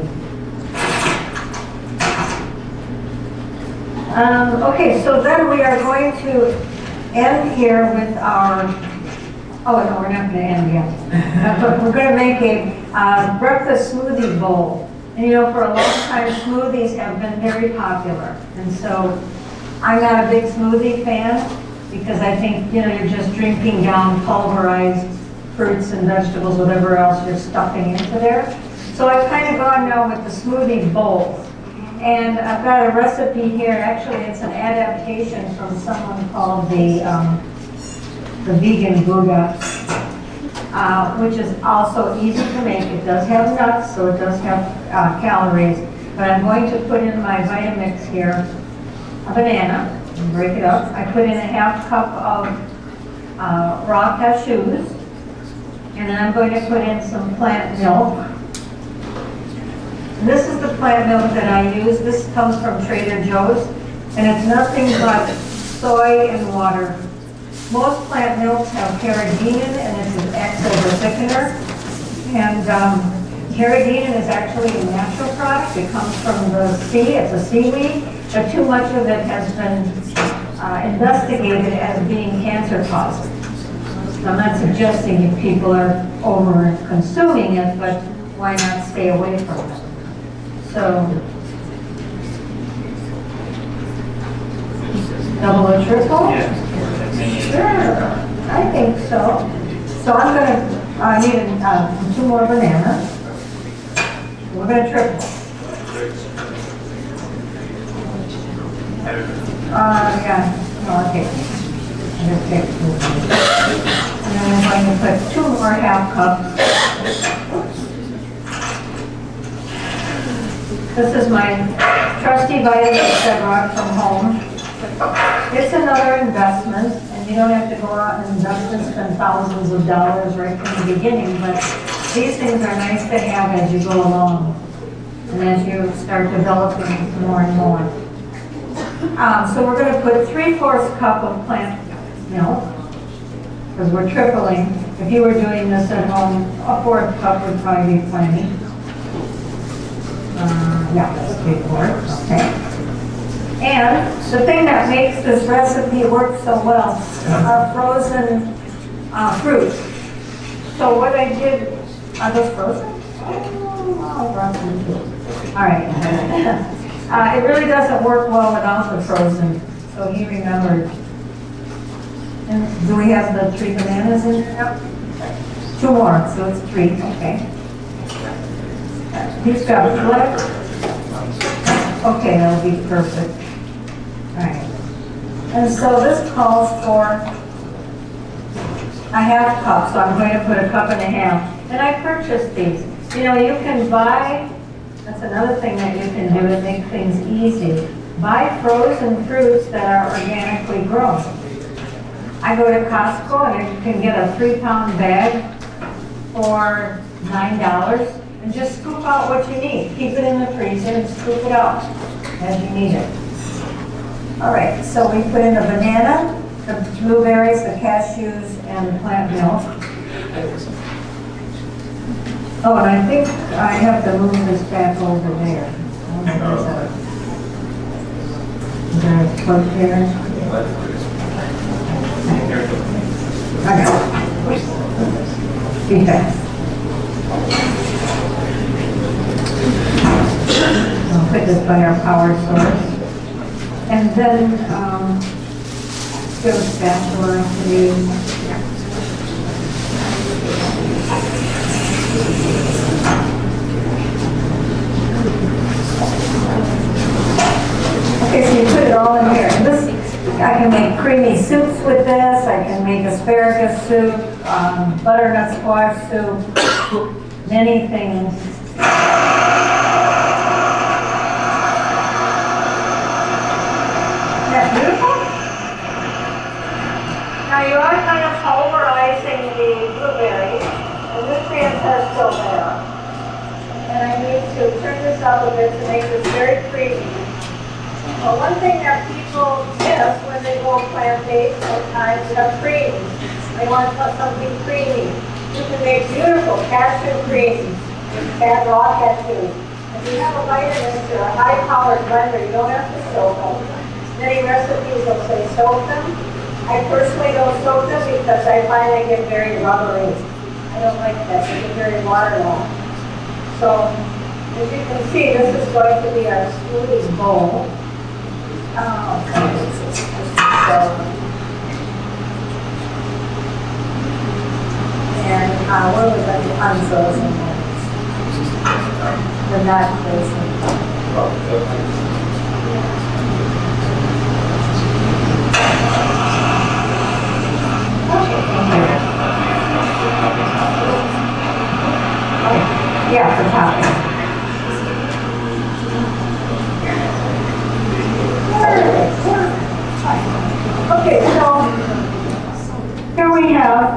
Okay, so then we are going to end here with our, oh no, we're not going to end yet. But we're going to make a breakfast smoothie bowl. And you know, for a long time, smoothies have been very popular. And so I'm not a big smoothie fan because I think, you know, you're just drinking down pulverized fruits and vegetables, whatever else you're stuffing into there. So I've kind of gone now with the smoothie bowl. And I've got a recipe here. Actually, it's an adaptation from someone called the Vegan Buddha, which is also easy to make. It does have nuts, so it does have calories. But I'm going to put in my Vitamix here a banana and break it up. I put in a half cup of raw cashews. And then I'm going to put in some plant milk. And this is the plant milk that I use. This comes from Trader Joe's. And it's nothing but soy and water. Most plant milks have carrageenan, and it's an X over thickener. And Carrageenan is actually a natural product. It comes from the sea. It's a seaweed, but too much of it has been investigated as being cancer causing. So I'm not suggesting if people are over consuming it, but why not stay away from it? So, double or triple? Yeah. Sure, I think so. So I'm gonna, I need 2 more bananas. We're gonna triple. Yeah, no, I'll take it. I'm gonna take 2. And then I'm going to put 2 more half cups. This is my trusty vitamins I brought from home. It's another investment, and you don't have to go out and invest and spend thousands of dollars right from the beginning, but these things are nice to have as you go along and as you start developing more and more. So we're going to put 3/4 cup of plant milk, because we're tripling. If you were doing this at home, a 1/4 cup would probably be plenty. Yeah, that's 3/4, okay. And the thing that makes this recipe work so well are frozen fruits. So what I did, are those frozen? Oh, I brought them too. All right. It really doesn't work well without the frozen, so he remembered. And do we have the 3 bananas in there? 2 more, so it's 3, okay. He's got flip. Okay, that'll be perfect. All right. And so this calls for a half cup, so I'm going to put 1.5 cups. And I purchased these. You know, you can buy, that's another thing that you can do to make things easy. Buy frozen fruits that are organically grown. I go to Costco and you can get a 3-pound bag for $9 and just scoop out what you need. Keep it in the freezer and scoop it out as you need it. All right, so we put in the banana, the blueberries, the cashews, and the plant milk. Oh, and I think I have to move this back over there. Is there a plug here? Okay. Be fast. I'll put this by our power source. And then, get a spatula to use. Okay, so you put it all in here. And this, I can make creamy soups with this. I can make asparagus soup, butternut squash soup, many things. That's beautiful. Now you are kind of pulverizing the blueberries, and nutrients are still there. And I need to turn this up a bit to make this very creamy. Well, one thing that people miss when they go plant-based sometimes is cream. They want something creamy. You can make beautiful cashew creams with raw cashews. If you have a Vitamix or a high-powered blender, you don't have to soak them. Many recipes will say soak them. I personally don't soak them because I find they get very rubbery. I don't like that. They get very waterlogged. So, as you can see, this is going to be our smoothie bowl. And what was that? The unfrozen ones. The not frozen. Yeah, for topping. Okay, so here we have,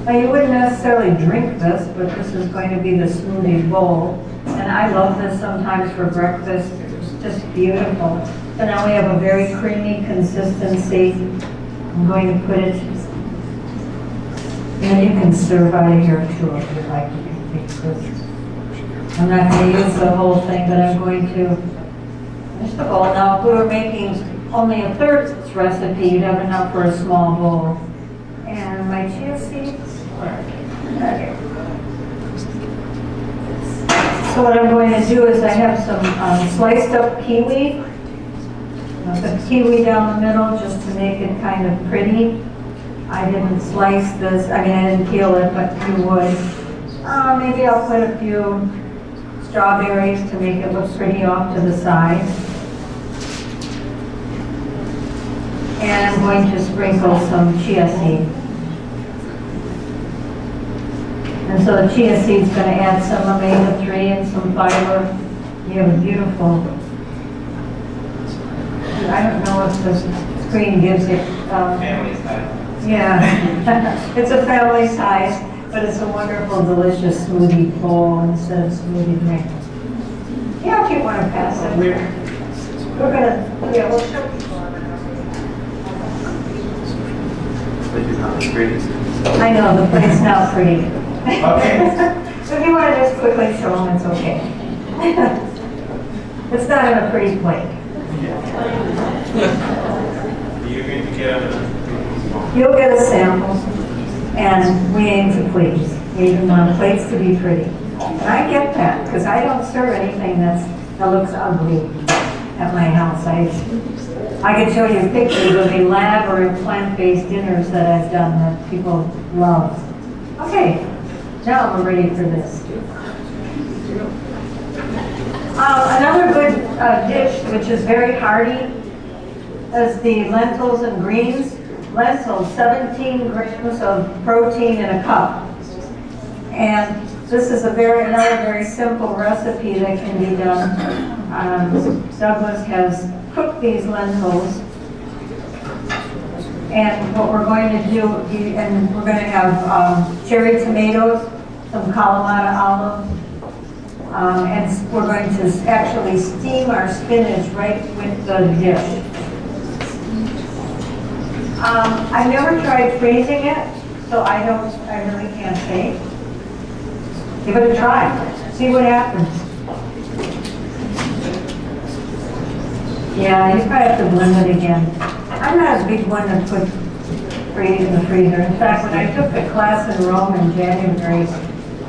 now you wouldn't necessarily drink this, but this is going to be the smoothie bowl. And I love this sometimes for breakfast. It's just beautiful. So now we have a very creamy consistency. I'm going to put it, and you can serve out of here too if you'd like to make this. I'm not going to use the whole thing, but I'm going to finish the bowl. Now, if we were making only a third recipe, you'd have enough for a small bowl. And my chia seeds. Okay. So what I'm going to do is I have some sliced up kiwi. I'll put kiwi down the middle just to make it kind of pretty. I didn't slice this, I didn't peel it, but you would. Maybe I'll put a few strawberries to make it look pretty off to the side. And I'm going to sprinkle some chia seed. And so the chia seed's going to add some omega-3 and some fiber. You have a beautiful, I don't know if the screen gives it. Family size. Yeah, it's a family size, but it's a wonderful, delicious smoothie bowl instead of smoothie drink. Yeah, if you want to pass it. We're going to, yeah, we'll show you. I know, the plate's not pretty. Okay. So if you want to just quickly show them, it's okay. It's not in a pretty plate. You're going to get You'll get a sample, and we aim to please. We even want plates to be pretty. And I get that, because I don't serve anything that looks ugly at my house. I could show you pictures of the lab or plant-based dinners that I've done that people love. Okay, now we're ready for this. Another good dish, which is very hearty, is the lentils and greens. Lentils, 17 grams of protein in a cup. And this is another very simple recipe that can be done. Douglas has cooked these lentils. And what we're going to do, and we're going to have cherry tomatoes, some Kalamata olives, and we're going to actually steam our spinach right with the dish. I've never tried freezing it, so I really can't say. Give it a try. See what happens. Yeah, you probably have to blend it again. I'm not a big one to put freeze in the freezer. In fact, when I took the class in Rome in January,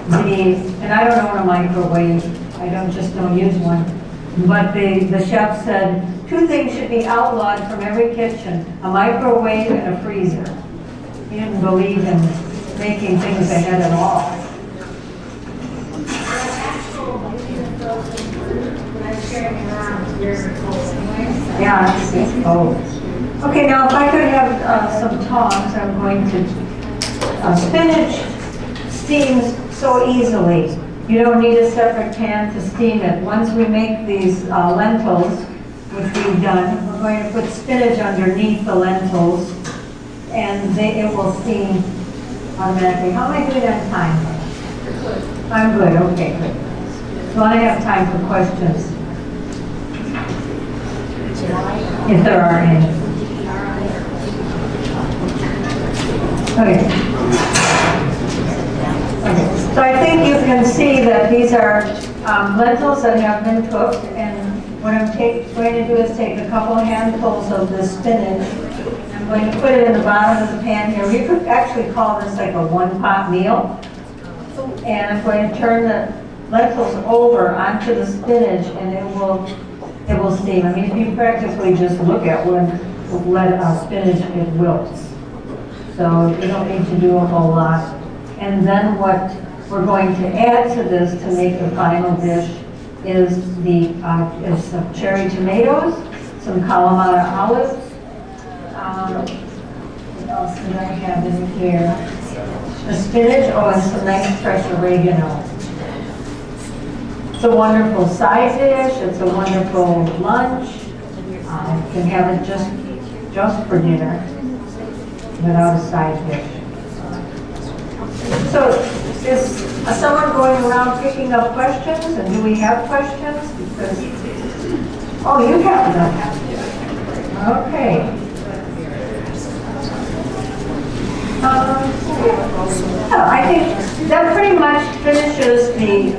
and I don't own a microwave, I don't use one, but the chef said, 2 things should be outlawed from every kitchen, a microwave and a freezer. He didn't believe in making things ahead at all. Yeah, it's cold. Okay, now if I could have some tongs, I'm going to, spinach steams so easily. You don't need a separate pan to steam it. Once we make these lentils, which we've done, we're going to put spinach underneath the lentils, and it will steam automatically. How am I doing on time? I'm good, okay, good. So I have time for questions, if there are any. Okay. Okay. So I think you can see that these are lentils that have been cooked, and what I'm going to do is take a couple handfuls of the spinach. I'm going to put it in the bottom of the pan here. You could actually call this like a one-pot meal. And I'm going to turn the lentils over onto the spinach, and it will steam. I mean, if you practically just look at one spinach, it wilts. So you don't need to do a whole lot. And then what we're going to add to this to make the final dish is some cherry tomatoes, some Kalamata olives. What else did I have in here? The spinach, and some nice fresh oregano. It's a wonderful side dish. It's a wonderful lunch. You can have it just for dinner without a side dish. So is someone going around picking up questions? And do we have questions? Oh, you have them. Okay. Yeah, I think that pretty much finishes the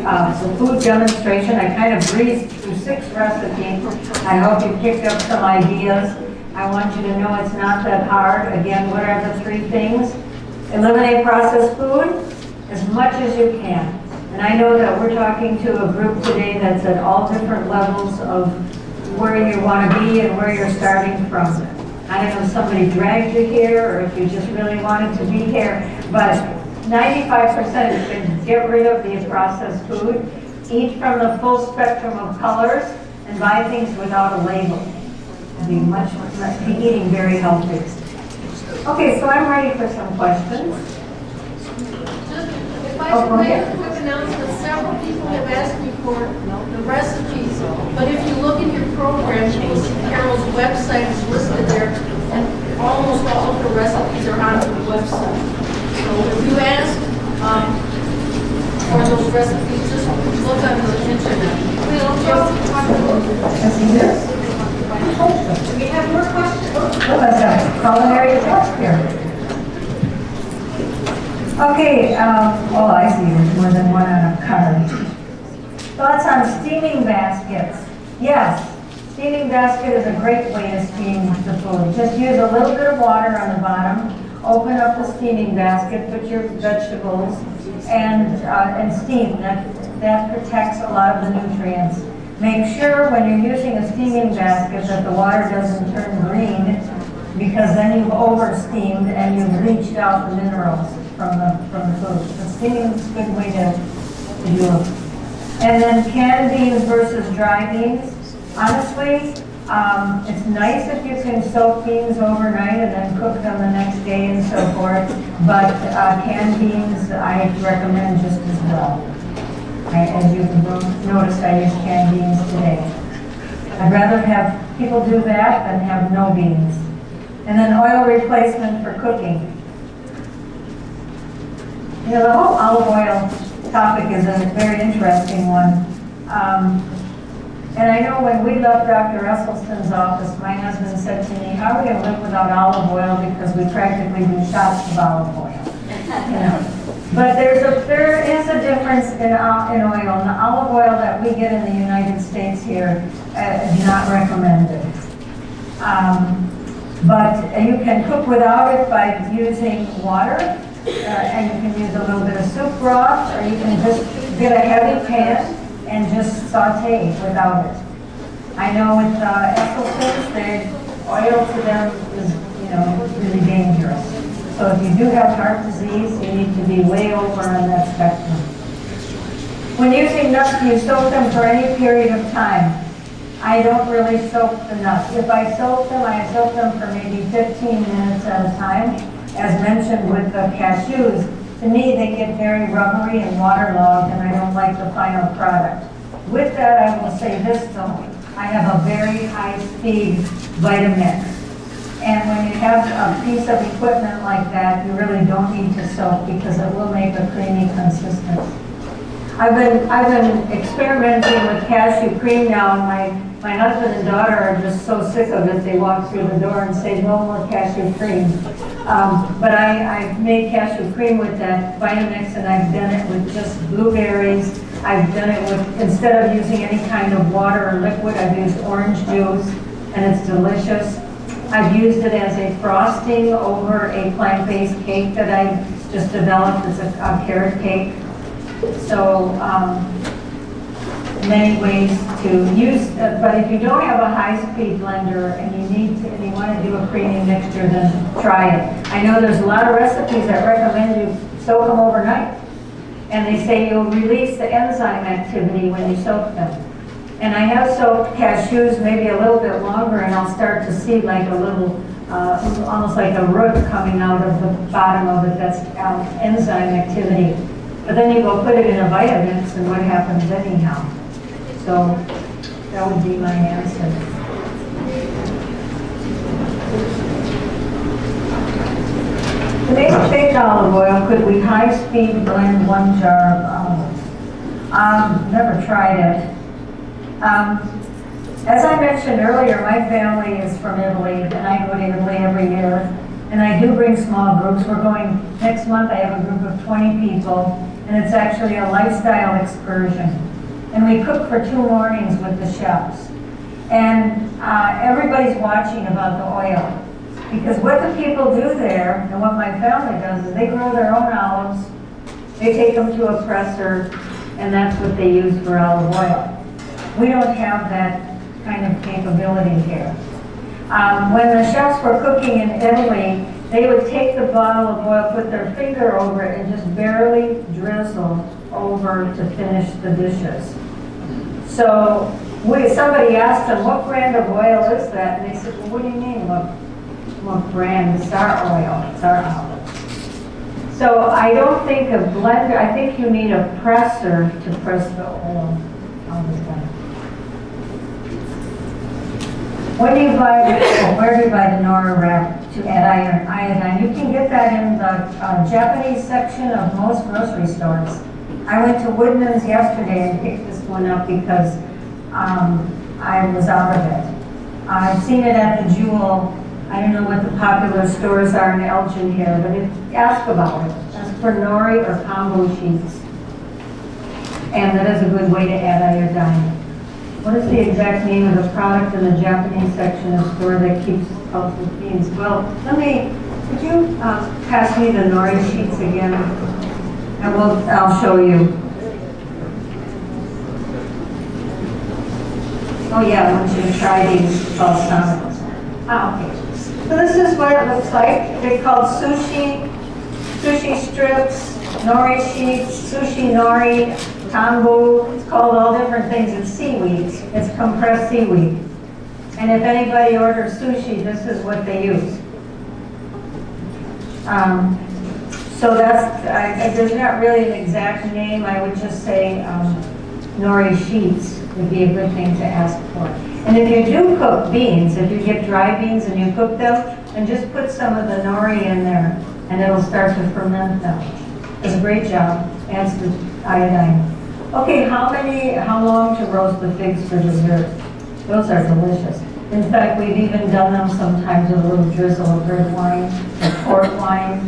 food demonstration. I kind of breezed through 6 recipes. I hope you picked up some ideas. I want you to know it's not that hard. Again, what are the 3 things? Eliminate processed food as much as you can. And I know that we're talking to a group today that's at all different levels of where you want to be and where you're starting from. I don't know if somebody dragged you here or if you just really wanted to be here, but 95% is to get rid of the processed food, eat from the full spectrum of colors, and buy things without a label. Be eating very healthy. Okay, so I'm ready for some questions. If I should make a quick announcement, several people have asked me for the recipes, but if you look in your program, you will see Carol's website is listed there, and almost all of the recipes are on the website. So if you ask for those recipes, just look on the internet. Do we have more questions? Oh, that's a culinary test here. Okay, oh, I see, there's more than one on a card. Thoughts on steaming baskets? Yes, steaming basket is a great way to steam the food. Just use a little bit of water on the bottom, open up the steaming basket, put your vegetables, and steam. That protects a lot of the nutrients. Make sure when you're using a steaming basket that the water doesn't turn green, because then you've over-steamed and you've leached out the minerals from the food. So steaming is a good way to do it. And then canned beans versus dry beans. Honestly, it's nice if you can soak beans overnight and then cook them the next day and so forth. But canned beans, I recommend just as well. As you noticed, I use canned beans today. I'd rather have people do that than have no beans. And then oil replacement for cooking. You know, the whole olive oil topic is a very interesting one. And I know when we left Dr. Esselstyn's office, my husband said to me, how are we going to live without olive oil because we practically do shots of olive oil. You know. But there is a difference in oil. And the olive oil that we get in the United States here is not recommended. But you can cook without it by using water, and you can use a little bit of soup broth, or you can just get a heavy pan and just saute without it. I know with Esselstyn's, the oil to them is really dangerous. So if you do have heart disease, you need to be way over on that spectrum. When using nuts, do you soak them for any period of time? I don't really soak the nuts. If I soak them, I soak them for maybe 15 minutes at a time. As mentioned with the cashews, to me they get very rubbery and waterlogged, and I don't like the final product. With that, I will say this though. I have a very high-speed Vitamix. And when you have a piece of equipment like that, you really don't need to soak because it will make a creamy consistency. I've been experimenting with cashew cream now, and my husband and daughter are just so sick of it, they walk through the door and say, no more cashew cream. But I've made cashew cream with that Vitamix, and I've done it with just blueberries. I've done it with, instead of using any kind of water or liquid, I've used orange juice, and it's delicious. I've used it as a frosting over a plant-based cake that I just developed. It's a carrot cake. So many ways to use, but if you don't have a high-speed blender and you want to do a creamy mixture, then try it. I know there's a lot of recipes that recommend you soak them overnight, and they say you'll release the enzyme activity when you soak them. And I have soaked cashews maybe a little bit longer, and I'll start to see like a little, almost like a root coming out of the bottom of it. That's enzyme activity. But then you go put it in a Vitamix, and what happens anyhow? So that would be my answer. To make fake olive oil, could we high-speed blend 1 jar of olives? Never tried it. As I mentioned earlier, my family is from Italy, and I go to Italy every year. And I do bring small groups. We're going, next month I have a group of 20 people, and it's actually a lifestyle excursion. And we cook for 2 mornings with the chefs. And everybody's watching about the oil. Because what the people do there, and what my family does, is they grow their own olives, they take them to a presser, and that's what they use for olive oil. We don't have that kind of capability here. When the chefs were cooking in Italy, they would take the bottle of oil, put their finger over it, and just barely drizzle over to finish the dishes. So somebody asked them, what brand of oil is that? And they said, well, what do you mean, what brand? It's our oil, it's our olive. So I don't think a blender, I think you need a presser to press the oil on the gun. When do you buy, where do you buy the Nora wrap to add iodine? You can get that in the Japanese section of most grocery stores. I went to Woodman's yesterday and picked this one up because I was out of it. I've seen it at the Jewel. I don't know what the popular stores are in Elgin here, but ask about it. Ask for nori or kombu sheets. And that is a good way to add iodine. What is the exact name of the product in the Japanese section of the store that keeps health with beans? Well, could you pass me the nori sheets again? And I'll show you. Oh yeah, I want you to try these balsamicals. Okay. So this is what it looks like. They're called sushi strips, nori sheets, sushi nori, kombu. It's called all different things. It's seaweed. It's compressed seaweed. And if anybody orders sushi, this is what they use. So there's not really an exact name. I would just say nori sheets would be a good thing to ask for. And if you do cook beans, if you get dry beans and you cook them, then just put some of the nori in there and it'll start to ferment them. It's a great job. Adds the iodine. Okay, how long to roast the figs for dessert? Those are delicious. In fact, we've even done them sometimes with a little drizzle of red wine or port wine,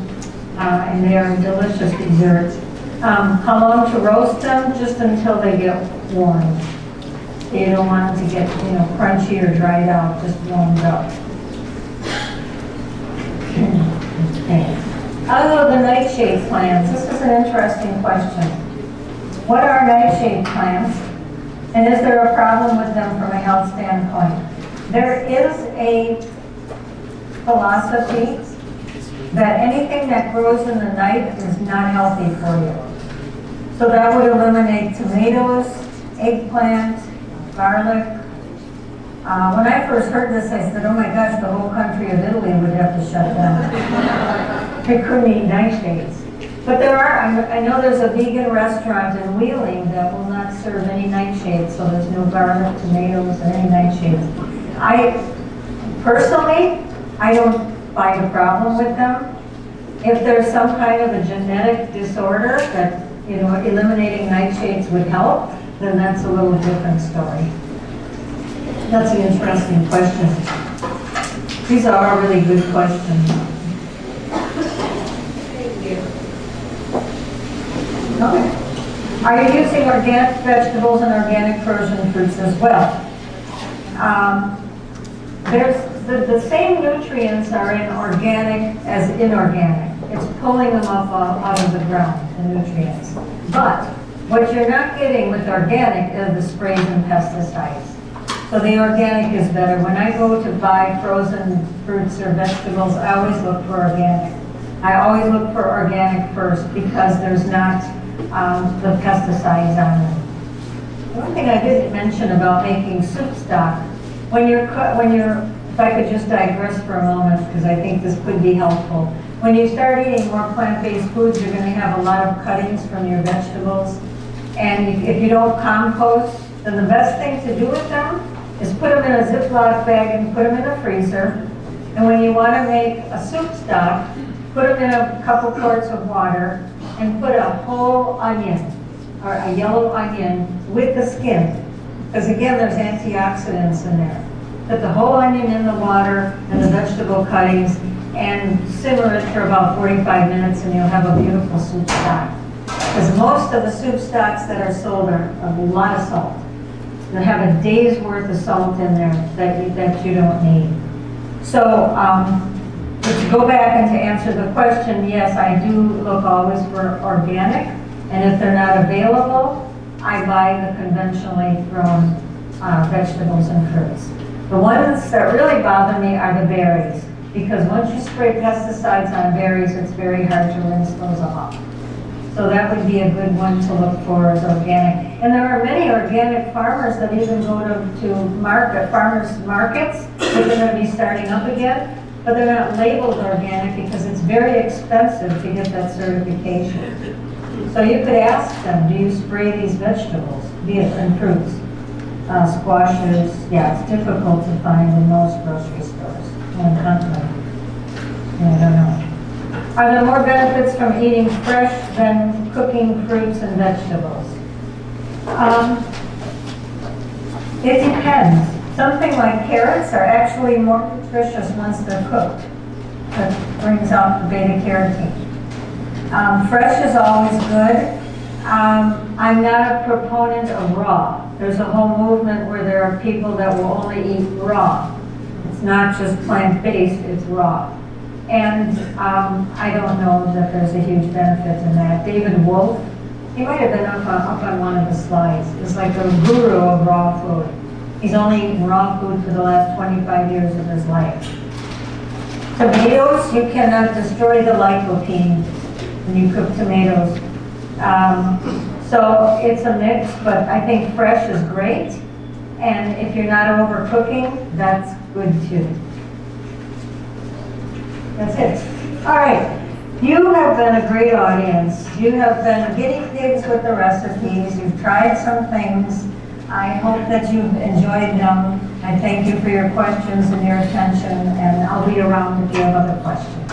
and they are delicious desserts. How long to roast them? Just until they get warm. You don't want them to get, crunchy or dried out, just warmed up. Okay. Oh, the nightshade plants. This is an interesting question. What are nightshade plants? And is there a problem with them from a health standpoint? There is a philosophy that anything that grows in the night is not healthy for you. So that would eliminate tomatoes, eggplant, garlic. When I first heard this, I said, oh my gosh, the whole country of Italy would have to shut down. They couldn't eat nightshades. But there are, I know there's a vegan restaurant in Wheeling that will not serve any nightshades, so there's no garlic, tomatoes, and any nightshades. Personally, I don't find a problem with them. If there's some kind of a genetic disorder that, eliminating nightshades would help, then that's a little different story. That's an interesting question. These are really good questions. Okay. Are you using organic vegetables and organic frozen fruits as well? There's the same nutrients are in organic as inorganic. It's pulling them up out of the ground, the nutrients. But what you're not getting with organic are the sprays and pesticides. So the organic is better. When I go to buy frozen fruits or vegetables, I always look for organic. I always look for organic first because there's not the pesticides on them. One thing I didn't mention about making soup stock, if I could just digress for a moment because I think this could be helpful. When you start eating more plant-based foods, you're going to have a lot of cuttings from your vegetables. And if you don't compost, then the best thing to do with them is put them in a Ziploc bag and put them in a freezer. And when you want to make a soup stock, put them in a couple quarts of water and put a whole onion or a yellow onion with the skin. Because again, there's antioxidants in there. Put the whole onion in the water and the vegetable cuttings and simmer it for about 45 minutes and you'll have a beautiful soup stock. Because most of the soup stocks that are sold are a lot of salt. You'll have a day's worth of salt in there that you don't need. So to go back and to answer the question, yes, I do look always for organic, and if they're not available, I buy the conventionally thrown vegetables and fruits. The ones that really bother me are the berries, because once you spray pesticides on berries, it's very hard to rinse those off. So that would be a good one to look for as organic. And there are many organic farmers that even go to farmers markets, which are going to be starting up again, but they're not labeled organic because it's very expensive to get that certification. So you could ask them, do you spray these vegetables, be it in fruits, squashes? Yeah, it's difficult to find in most grocery stores in the country. Yeah, I don't know. Are there more benefits from eating fresh than cooking fruits and vegetables? It depends. Something like carrots are actually more nutritious once they're cooked. That brings out the beta carotene. Fresh is always good. I'm not a proponent of raw. There's a whole movement where there are people that will only eat raw. It's not just plant-based, it's raw. And I don't know that there's a huge benefit in that. David Wolf, he might have been up on one of the slides. He's like a guru of raw food. He's only eaten raw food for the last 25 years of his life. Tomatoes, you cannot destroy the lycopene when you cook tomatoes. So it's a mix, but I think fresh is great. And if you're not overcooking, that's good too. That's it. All right. You have been a great audience. You have been guinea pigs with the recipes. You've tried some things. I hope that you've enjoyed them. I thank you for your questions and your attention, and I'll be around if you have other questions.